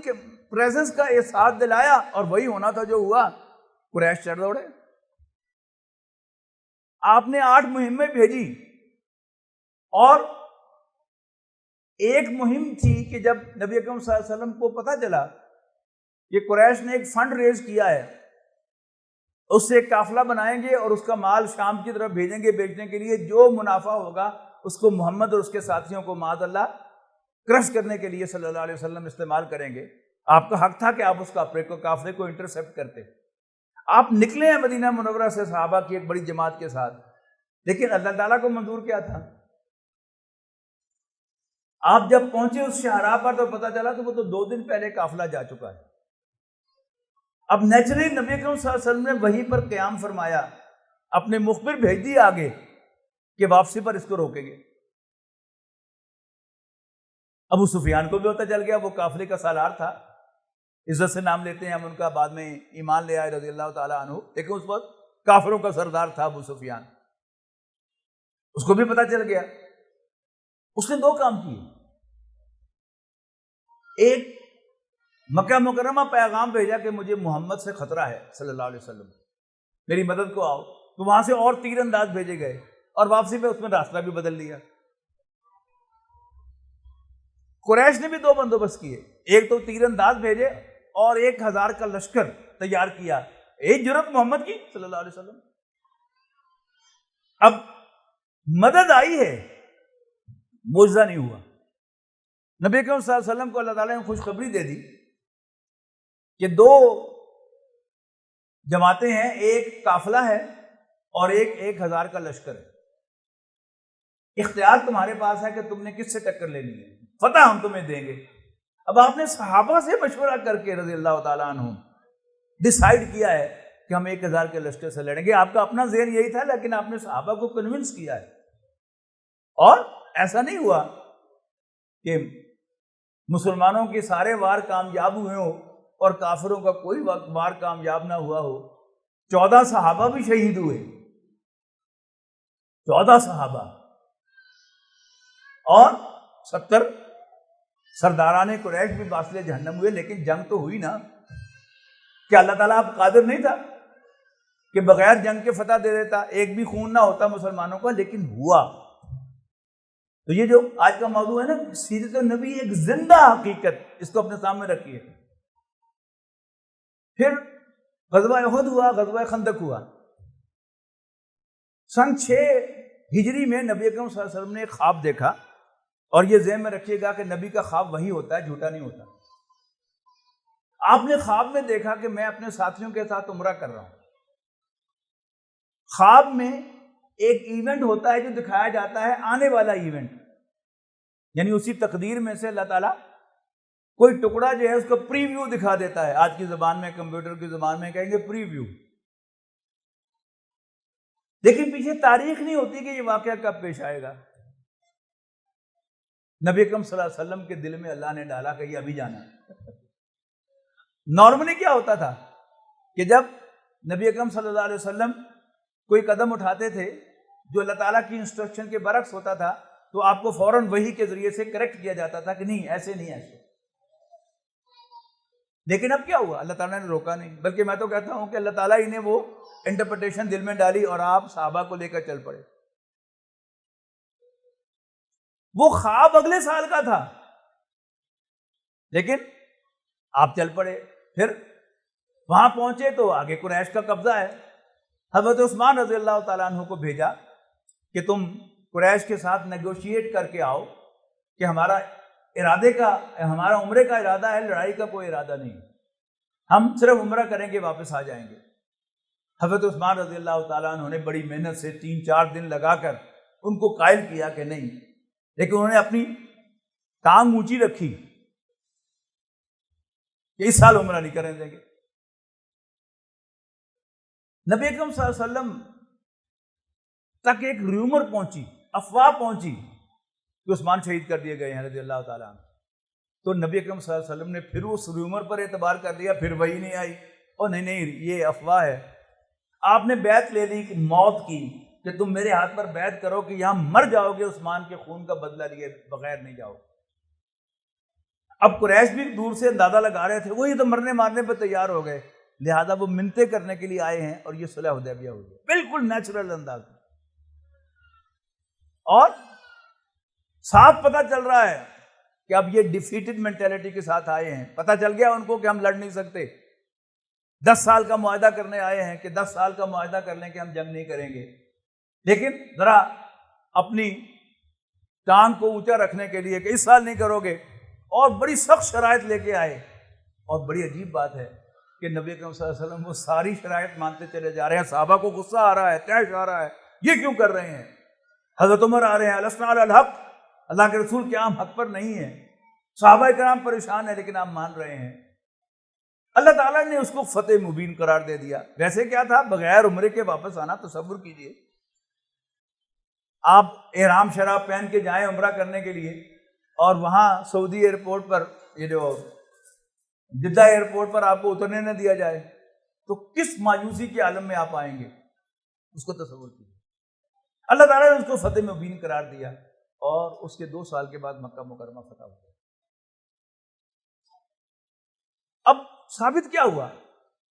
پریزنس کا احساس دلایا، اور وہی ہونا تھا جو ہوا۔ قریش چڑھ دوڑے۔ آپ نے 8 مہمیں بھیجی، اور ایک مہم تھی کہ جب نبی اکرم صلی اللہ علیہ وسلم کو پتہ چلا کہ قریش نے ایک فنڈ ریز کیا ہے، اس سے ایک قافلہ بنائیں گے اور اس کا مال شام کی طرف بھیجیں گے بیچنے کے لیے، جو منافع ہوگا اس کو محمد اور اس کے ساتھیوں کو معاذ اللہ کرش کرنے کے لیے صلی اللہ علیہ وسلم استعمال کریں گے۔ آپ کا حق تھا کہ آپ اس قافلے کو انٹرسیپٹ کرتے۔ آپ نکلے ہیں مدینہ منورہ سے صحابہ کی ایک بڑی جماعت کے ساتھ، لیکن اللہ تعالیٰ کو منظور کیا تھا؟ آپ جب پہنچے اس شہراہ پر تو پتہ چلا کہ وہ تو 2 دن پہلے قافلہ جا چکا ہے۔ اب نیچرلی نبی اکرم صلی اللہ علیہ وسلم نے وہیں پر قیام فرمایا، اپنے مخبر بھیج دیے آگے کہ واپسی پر اس کو روکیں گے۔ ابو سفیان کو بھی پتہ چل گیا، وہ قافلے کا سالار تھا، عزت سے نام لیتے ہیں ہم ان کا، بعد میں ایمان لے آئے رضی اللہ تعالیٰ عنہ، لیکن اس وقت کافروں کا سردار تھا ابو سفیان، اس کو بھی پتہ چل گیا۔ اس نے 2 کام کیے۔ ایک، مکہ مکرمہ پیغام بھیجا کہ مجھے محمد سے خطرہ ہے صلی اللہ علیہ وسلم، میری مدد کو آؤ۔ تو وہاں سے اور تیر انداز بھیجے گئے، اور واپسی پہ اس میں راستہ بھی بدل لیا۔ قریش نے بھی 2 بندوبست کیے، ایک تو تیر انداز بھیجے، اور 1000 کا لشکر تیار کیا، ایک جرأت محمد کی صلی اللہ علیہ وسلم۔ اب مدد آئی ہے، معجزہ نہیں ہوا۔ نبی اکرم صلی اللہ علیہ وسلم کو اللہ تعالیٰ نے خوشخبری دے دی کہ 2 جماعتیں ہیں، ایک قافلہ ہے اور ایک 1000 کا لشکر ہے۔ اختیار تمہارے پاس ہے کہ تم نے کس سے ٹکر لینی ہے، فتح ہم تمہیں دیں گے۔ اب آپ نے صحابہ سے مشورہ کر کے رضی اللہ تعالیٰ عنہ ڈیسائیڈ کیا ہے کہ ہم 1000 کے لشکر سے لڑیں گے۔ آپ کا اپنا ذہن یہی تھا، لیکن آپ نے صحابہ کو کنونس کیا ہے، اور ایسا نہیں ہوا کہ مسلمانوں کے سارے وار کامیاب ہوئے ہوں اور کافروں کا کوئی وار کامیاب نہ ہوا ہو۔ 14 صحابہ بھی شہید ہوئے، 14 صحابہ، اور 70 سرداران قریش بھی باصل جہنم ہوئے۔ لیکن جنگ تو ہوئی نا، کہ اللہ تعالیٰ اب قادر نہیں تھا کہ بغیر جنگ کے فتح دے دیتا، ایک بھی خون نہ ہوتا مسلمانوں کا، لیکن ہوا۔ تو یہ جو آج کا موضوع ہے نا، سیرت النبی ایک زندہ حقیقت، اس کو اپنے سامنے رکھیے۔ پھر غزوہ احد ہوا، غزوہ خندق ہوا۔ سن 6 ہجری میں نبی اکرم صلی اللہ علیہ وسلم نے ایک خواب دیکھا، اور یہ ذہن میں رکھیے گا کہ نبی کا خواب وہی ہوتا ہے، جھوٹا نہیں ہوتا۔ آپ نے خواب میں دیکھا کہ میں اپنے ساتھیوں کے ساتھ عمرہ کر رہا ہوں۔ خواب میں ایک ایونٹ ہوتا ہے جو دکھایا جاتا ہے، آنے والا ایونٹ، یعنی اسی تقدیر میں سے اللہ تعالیٰ کوئی ٹکڑا جو ہے اس کو پریویو دکھا دیتا ہے. آج کی زبان میں, کمپیوٹر کی زبان میں کہیں گے پریویو. لیکن پیچھے تاریخ نہیں ہوتی کہ یہ واقعہ کب پیش آئے گا. نبی اکرم صلی اللہ علیہ وسلم کے دل میں اللہ نے ڈالا کہ یہ ابھی جانا. نارملی کیا ہوتا تھا کہ جب نبی اکرم صلی اللہ علیہ وسلم کوئی قدم اٹھاتے تھے جو اللہ تعالیٰ کی انسٹرکشن کے برعکس ہوتا تھا تو آپ کو فوراً وحی کے ذریعے سے کریکٹ کیا جاتا تھا کہ نہیں ایسے نہیں ایسے. لیکن اب کیا ہوا؟ اللہ تعالیٰ نے روکا نہیں, بلکہ میں تو کہتا ہوں کہ اللہ تعالیٰ ہی نے وہ انٹرپریٹیشن دل میں ڈالی اور آپ صحابہ کو لے کر چل پڑے. وہ خواب اگلے سال کا تھا لیکن آپ چل پڑے. پھر وہاں پہنچے تو آگے قریش کا قبضہ ہے. حضرت عثمان رضی اللہ تعالیٰ عنہ کو بھیجا کہ تم قریش کے ساتھ نیگوشیٹ کر کے آؤ کہ ہمارا عمرے کا ارادہ ہے, لڑائی کا کوئی ارادہ نہیں, ہم صرف عمرہ کریں گے واپس آ جائیں گے. حضرت عثمان رضی اللہ تعالیٰ عنہ نے بڑی محنت سے 3-4 دن لگا کر ان کو قائل کیا کہ نہیں, لیکن انہوں نے اپنی ٹانگ اونچی رکھی کہ اس سال عمرہ نہیں کریں دیں گے. نبی اکرم صلی اللہ علیہ وسلم تک ایک ریومر پہنچی, افواہ پہنچی کہ عثمان شہید کر دیے گئے ہیں رضی اللہ تعالیٰ عنہ. تو نبی اکرم صلی اللہ علیہ وسلم نے پھر اس ریومر پر اعتبار کر لیا, پھر وہی نہیں آئی اور نہیں یہ افواہ ہے. آپ نے بیعت لے لی موت کی کہ تم میرے ہاتھ پر بیعت کرو کہ یہاں مر جاؤ گے, عثمان کے خون کا بدلہ لیے بغیر نہیں جاؤ. اب قریش بھی دور سے اندازہ لگا رہے تھے, وہی تو مرنے مارنے پہ تیار ہو گئے, لہذا وہ منتیں کرنے کے لیے آئے ہیں اور یہ صلح حدیبیہ ہو گئی بالکل نیچرل انداز میں. اور صاف پتہ چل رہا ہے کہ اب یہ ڈیفیٹڈ مینٹیلٹی کے ساتھ آئے ہیں. پتہ چل گیا ان کو کہ ہم لڑ نہیں سکتے. 10 سال کا معاہدہ کرنے آئے ہیں کہ 10 سال کا معاہدہ کر لیں کہ ہم جنگ نہیں کریں گے, لیکن ذرا اپنی ٹانگ کو اونچا رکھنے کے لیے کہ اس سال نہیں کرو گے, اور بڑی سخت شرائط لے کے آئے. اور بڑی عجیب بات ہے کہ نبی اکرم صلی اللہ علیہ وسلم وہ ساری شرائط مانتے چلے جا رہے ہیں. صحابہ کو غصہ آ رہا ہے, تیش آ رہا ہے, یہ کیوں کر رہے ہیں. حضرت عمر آ رہے ہیں, السنا علی الحق, اللہ کے رسول کیا ہم حق پر نہیں ہیں. صحابہ کرام پریشان ہیں لیکن آپ مان رہے ہیں. اللہ تعالیٰ نے اس کو فتح مبین قرار دے دیا. ویسے کیا تھا, بغیر عمرے کے واپس آنا. تصور کیجئے آپ احرام شراب پہن کے جائیں عمرہ کرنے کے لیے, اور وہاں سعودی ایئرپورٹ پر, یہ جو جدہ ایئرپورٹ پر آپ کو اترنے نہ دیا جائے تو کس مایوسی کے عالم میں آپ آئیں گے, اس کو تصور کیجیے. اللہ تعالیٰ نے اس کو فتح مبین قرار دیا اور اس کے 2 سال کے بعد مکہ مکرمہ فتح ہو گیا. اب ثابت کیا ہوا؟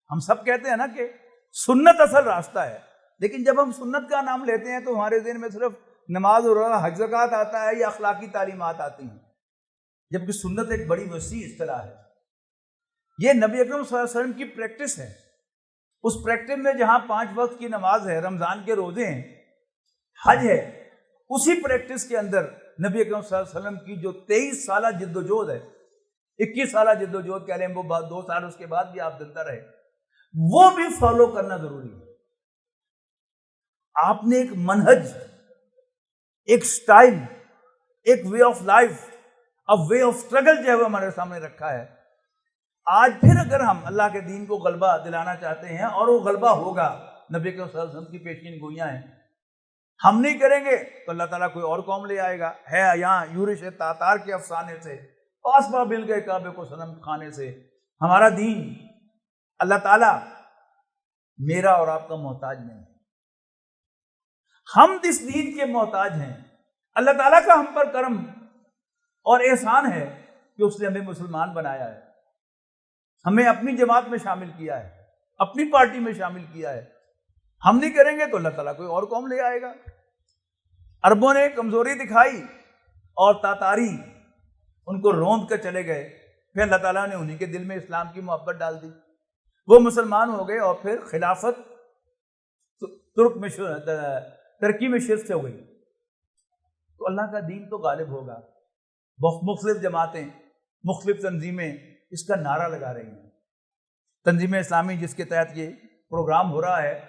ہم سب کہتے ہیں نا کہ سنت اصل راستہ ہے, لیکن جب ہم سنت کا نام لیتے ہیں تو ہمارے ذہن میں صرف نماز اور حج زکوٰۃ آتا ہے یا اخلاقی تعلیمات آتی ہیں, جبکہ سنت ایک بڑی وسیع اصطلاح ہے. یہ نبی اکرم صلی اللہ علیہ وسلم کی پریکٹس ہے. اس پریکٹس میں جہاں 5 وقت کی نماز ہے, رمضان کے روزے ہیں, حج ہے, اسی پریکٹس کے اندر نبی اکرم صلی اللہ علیہ وسلم کی جو 23 سالہ جد و جہد ہے, 21 سالہ جد و جہد کہہ لیں, وہ 2 سال اس کے بعد بھی آپ زندہ رہے, وہ بھی فالو کرنا ضروری ہے. آپ نے ایک منہج, ایک سٹائل, ایک وے آف لائف, اب وے آف سٹرگل جو ہے وہ ہمارے سامنے رکھا ہے. آج پھر اگر ہم اللہ کے دین کو غلبہ دلانا چاہتے ہیں, اور وہ غلبہ ہوگا, نبی صلی اللہ علیہ وسلم کی پیشین گوئیاں ہیں, ہم نہیں کریں گے تو اللہ تعالیٰ کوئی اور قوم لے آئے گا. ہے یہاں یورش تاتار کے افسانے سے, پاسبا مل گئے کعبے کو صنم کھانے سے. ہمارا دین اللہ تعالیٰ میرا اور آپ کا محتاج نہیں, ہم اس دین کے محتاج ہیں. اللہ تعالیٰ کا ہم پر کرم اور احسان ہے کہ اس نے ہمیں مسلمان بنایا ہے, ہمیں اپنی جماعت میں شامل کیا ہے, اپنی پارٹی میں شامل کیا ہے. ہم نہیں کریں گے تو اللہ تعالیٰ کوئی اور قوم لے آئے گا. عربوں نے کمزوری دکھائی اور تاتاری ان کو روند کر چلے گئے, پھر اللہ تعالیٰ نے انہی کے دل میں اسلام کی محبت ڈال دی, وہ مسلمان ہو گئے, اور پھر خلافت ترکی میں شرف سے ہو گئی. تو اللہ کا دین تو غالب ہوگا. مختلف جماعتیں, مختلف تنظیمیں اس کا نعرہ لگا رہی ہیں. تنظیم اسلامی جس کے تحت یہ پروگرام ہو رہا ہے,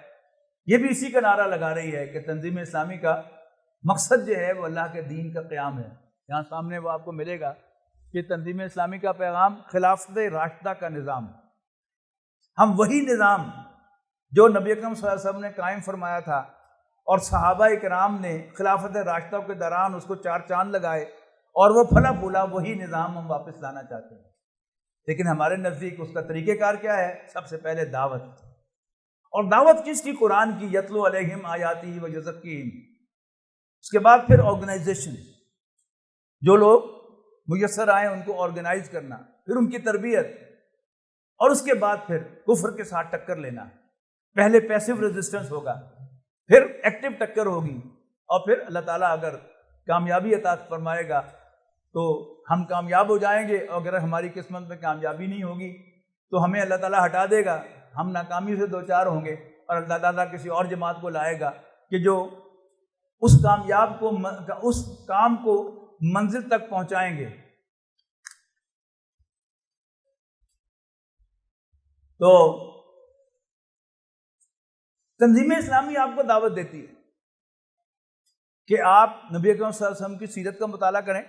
یہ بھی اسی کا نعرہ لگا رہی ہے کہ تنظیم اسلامی کا مقصد جو ہے وہ اللہ کے دین کا قیام ہے, یہاں سامنے وہ آپ کو ملے گا کہ تنظیم اسلامی کا پیغام خلافت راشدہ کا نظام، ہم وہی نظام جو نبی اکرم صلی اللہ علیہ وسلم نے قائم فرمایا تھا اور صحابہ اکرام نے خلافت راشدہ کے دوران اس کو 4 چاند لگائے اور وہ پھلا پھولا، وہی نظام ہم واپس لانا چاہتے ہیں۔ لیکن ہمارے نزدیک اس کا طریقہ کار کیا ہے؟ سب سے پہلے دعوت، اور دعوت کس کی؟ قرآن کی، یتلو علیہم آیاتہ و یزکیہم۔ اس کے بعد پھر آرگنائزیشن، جو لوگ میسر آئیں ان کو آرگنائز کرنا، پھر ان کی تربیت، اور اس کے بعد پھر کفر کے ساتھ ٹکر لینا۔ پہلے پیسیو ریزسٹنس ہوگا، پھر ایکٹیو ٹکر ہوگی، اور پھر اللہ تعالیٰ اگر کامیابی عطا فرمائے گا تو ہم کامیاب ہو جائیں گے، اور اگر ہماری قسمت میں کامیابی نہیں ہوگی تو ہمیں اللہ تعالیٰ ہٹا دے گا، ہم ناکامی سے دوچار ہوں گے، اور اللہ تعالیٰ کسی اور جماعت کو لائے گا کہ جو اس کام کو منزل تک پہنچائیں گے۔ تو تنظیم اسلامی آپ کو دعوت دیتی ہے کہ آپ نبی اکرم صلی اللہ علیہ وسلم کی سیرت کا مطالعہ کریں،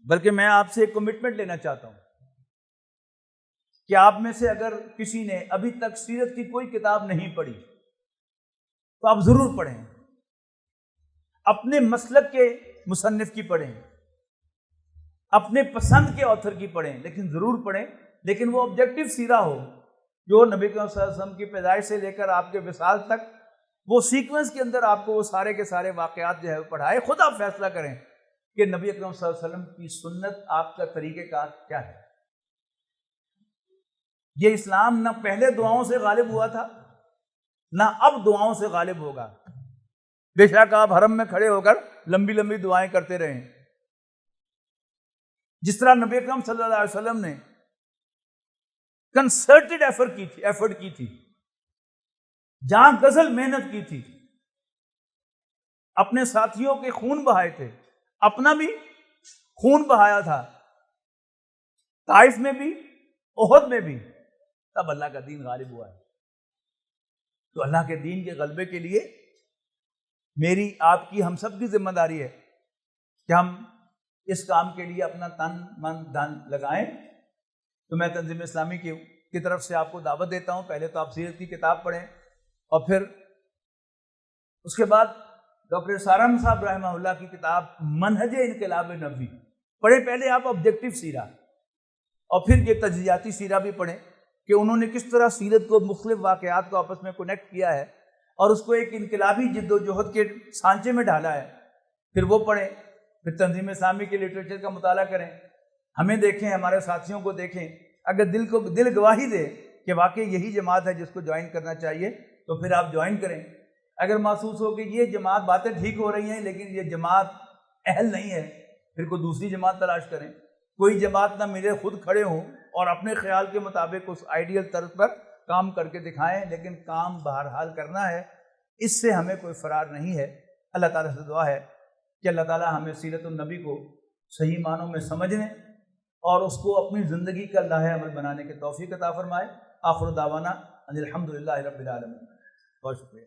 بلکہ میں آپ سے ایک کمٹمنٹ لینا چاہتا ہوں کہ آپ میں سے اگر کسی نے ابھی تک سیرت کی کوئی کتاب نہیں پڑھی تو آپ ضرور پڑھیں، اپنے مسلک کے مصنف کی پڑھیں، اپنے پسند کے آتھر کی پڑھیں، لیکن ضرور پڑھیں، لیکن وہ آبجیکٹو سیرہ ہو جو نبی کریم صلی اللہ علیہ وسلم کی پیدائش سے لے کر آپ کے وصال تک، وہ سیکوینس کے اندر آپ کو وہ سارے کے سارے واقعات جو ہے پڑھائے۔ خود آپ فیصلہ کریں کہ نبی اکرم صلی اللہ علیہ وسلم کی سنت، آپ کا طریقہ کار کیا ہے۔ یہ اسلام نہ پہلے دعاؤں سے غالب ہوا تھا، نہ اب دعاؤں سے غالب ہوگا، بے شک آپ حرم میں کھڑے ہو کر لمبی لمبی دعائیں کرتے رہیں۔ جس طرح نبی اکرم صلی اللہ علیہ وسلم نے کنسرٹڈ ایفرٹ کی تھی، جہاں غزل محنت کی تھی، اپنے ساتھیوں کے خون بہائے تھے، اپنا بھی خون بہایا تھا، طائف میں بھی، احد میں بھی، تب اللہ کا دین غالب ہوا ہے۔ تو اللہ کے دین کے غلبے کے لیے میری، آپ کی، ہم سب کی ذمہ داری ہے کہ ہم اس کام کے لیے اپنا تن من دھن لگائیں۔ تو میں تنظیم اسلامی کی طرف سے آپ کو دعوت دیتا ہوں، پہلے تو آپ سیرت کی کتاب پڑھیں، اور پھر اس کے بعد ڈاکٹر سارم صاحب رحمہ اللہ کی کتاب منہج انقلاب نبوی پڑھیں۔ پہلے آپ آبجیکٹو سیرہ، اور پھر یہ تجزیاتی سیرہ بھی پڑھیں کہ انہوں نے کس طرح سیرت کو، مختلف واقعات کو آپس میں کنیکٹ کیا ہے اور اس کو ایک انقلابی جد و جہد کے سانچے میں ڈالا ہے۔ پھر وہ پڑھیں، پھر تنظیم اسلامی کے لٹریچر کا مطالعہ کریں، ہمیں دیکھیں، ہمارے ساتھیوں کو دیکھیں، اگر دل گواہی دے کہ واقعی یہی جماعت ہے جس کو جوائن کرنا چاہیے تو پھر آپ جوائن کریں۔ اگر محسوس ہو کہ یہ جماعت باتیں ٹھیک ہو رہی ہیں لیکن یہ جماعت اہل نہیں ہے، پھر کوئی دوسری جماعت تلاش کریں۔ کوئی جماعت نہ ملے، خود کھڑے ہوں اور اپنے خیال کے مطابق اس آئیڈیل طرز پر کام کر کے دکھائیں، لیکن کام بہرحال کرنا ہے، اس سے ہمیں کوئی فرار نہیں ہے۔ اللہ تعالیٰ سے دعا ہے کہ اللہ تعالیٰ ہمیں سیرت النبی کو صحیح معنوں میں سمجھنے اور اس کو اپنی زندگی کا لائحہ عمل بنانے کے توفیق عطا فرمائے۔ آخر دعوانا ان الحمدللہ رب العالمین۔ بہت شکریہ۔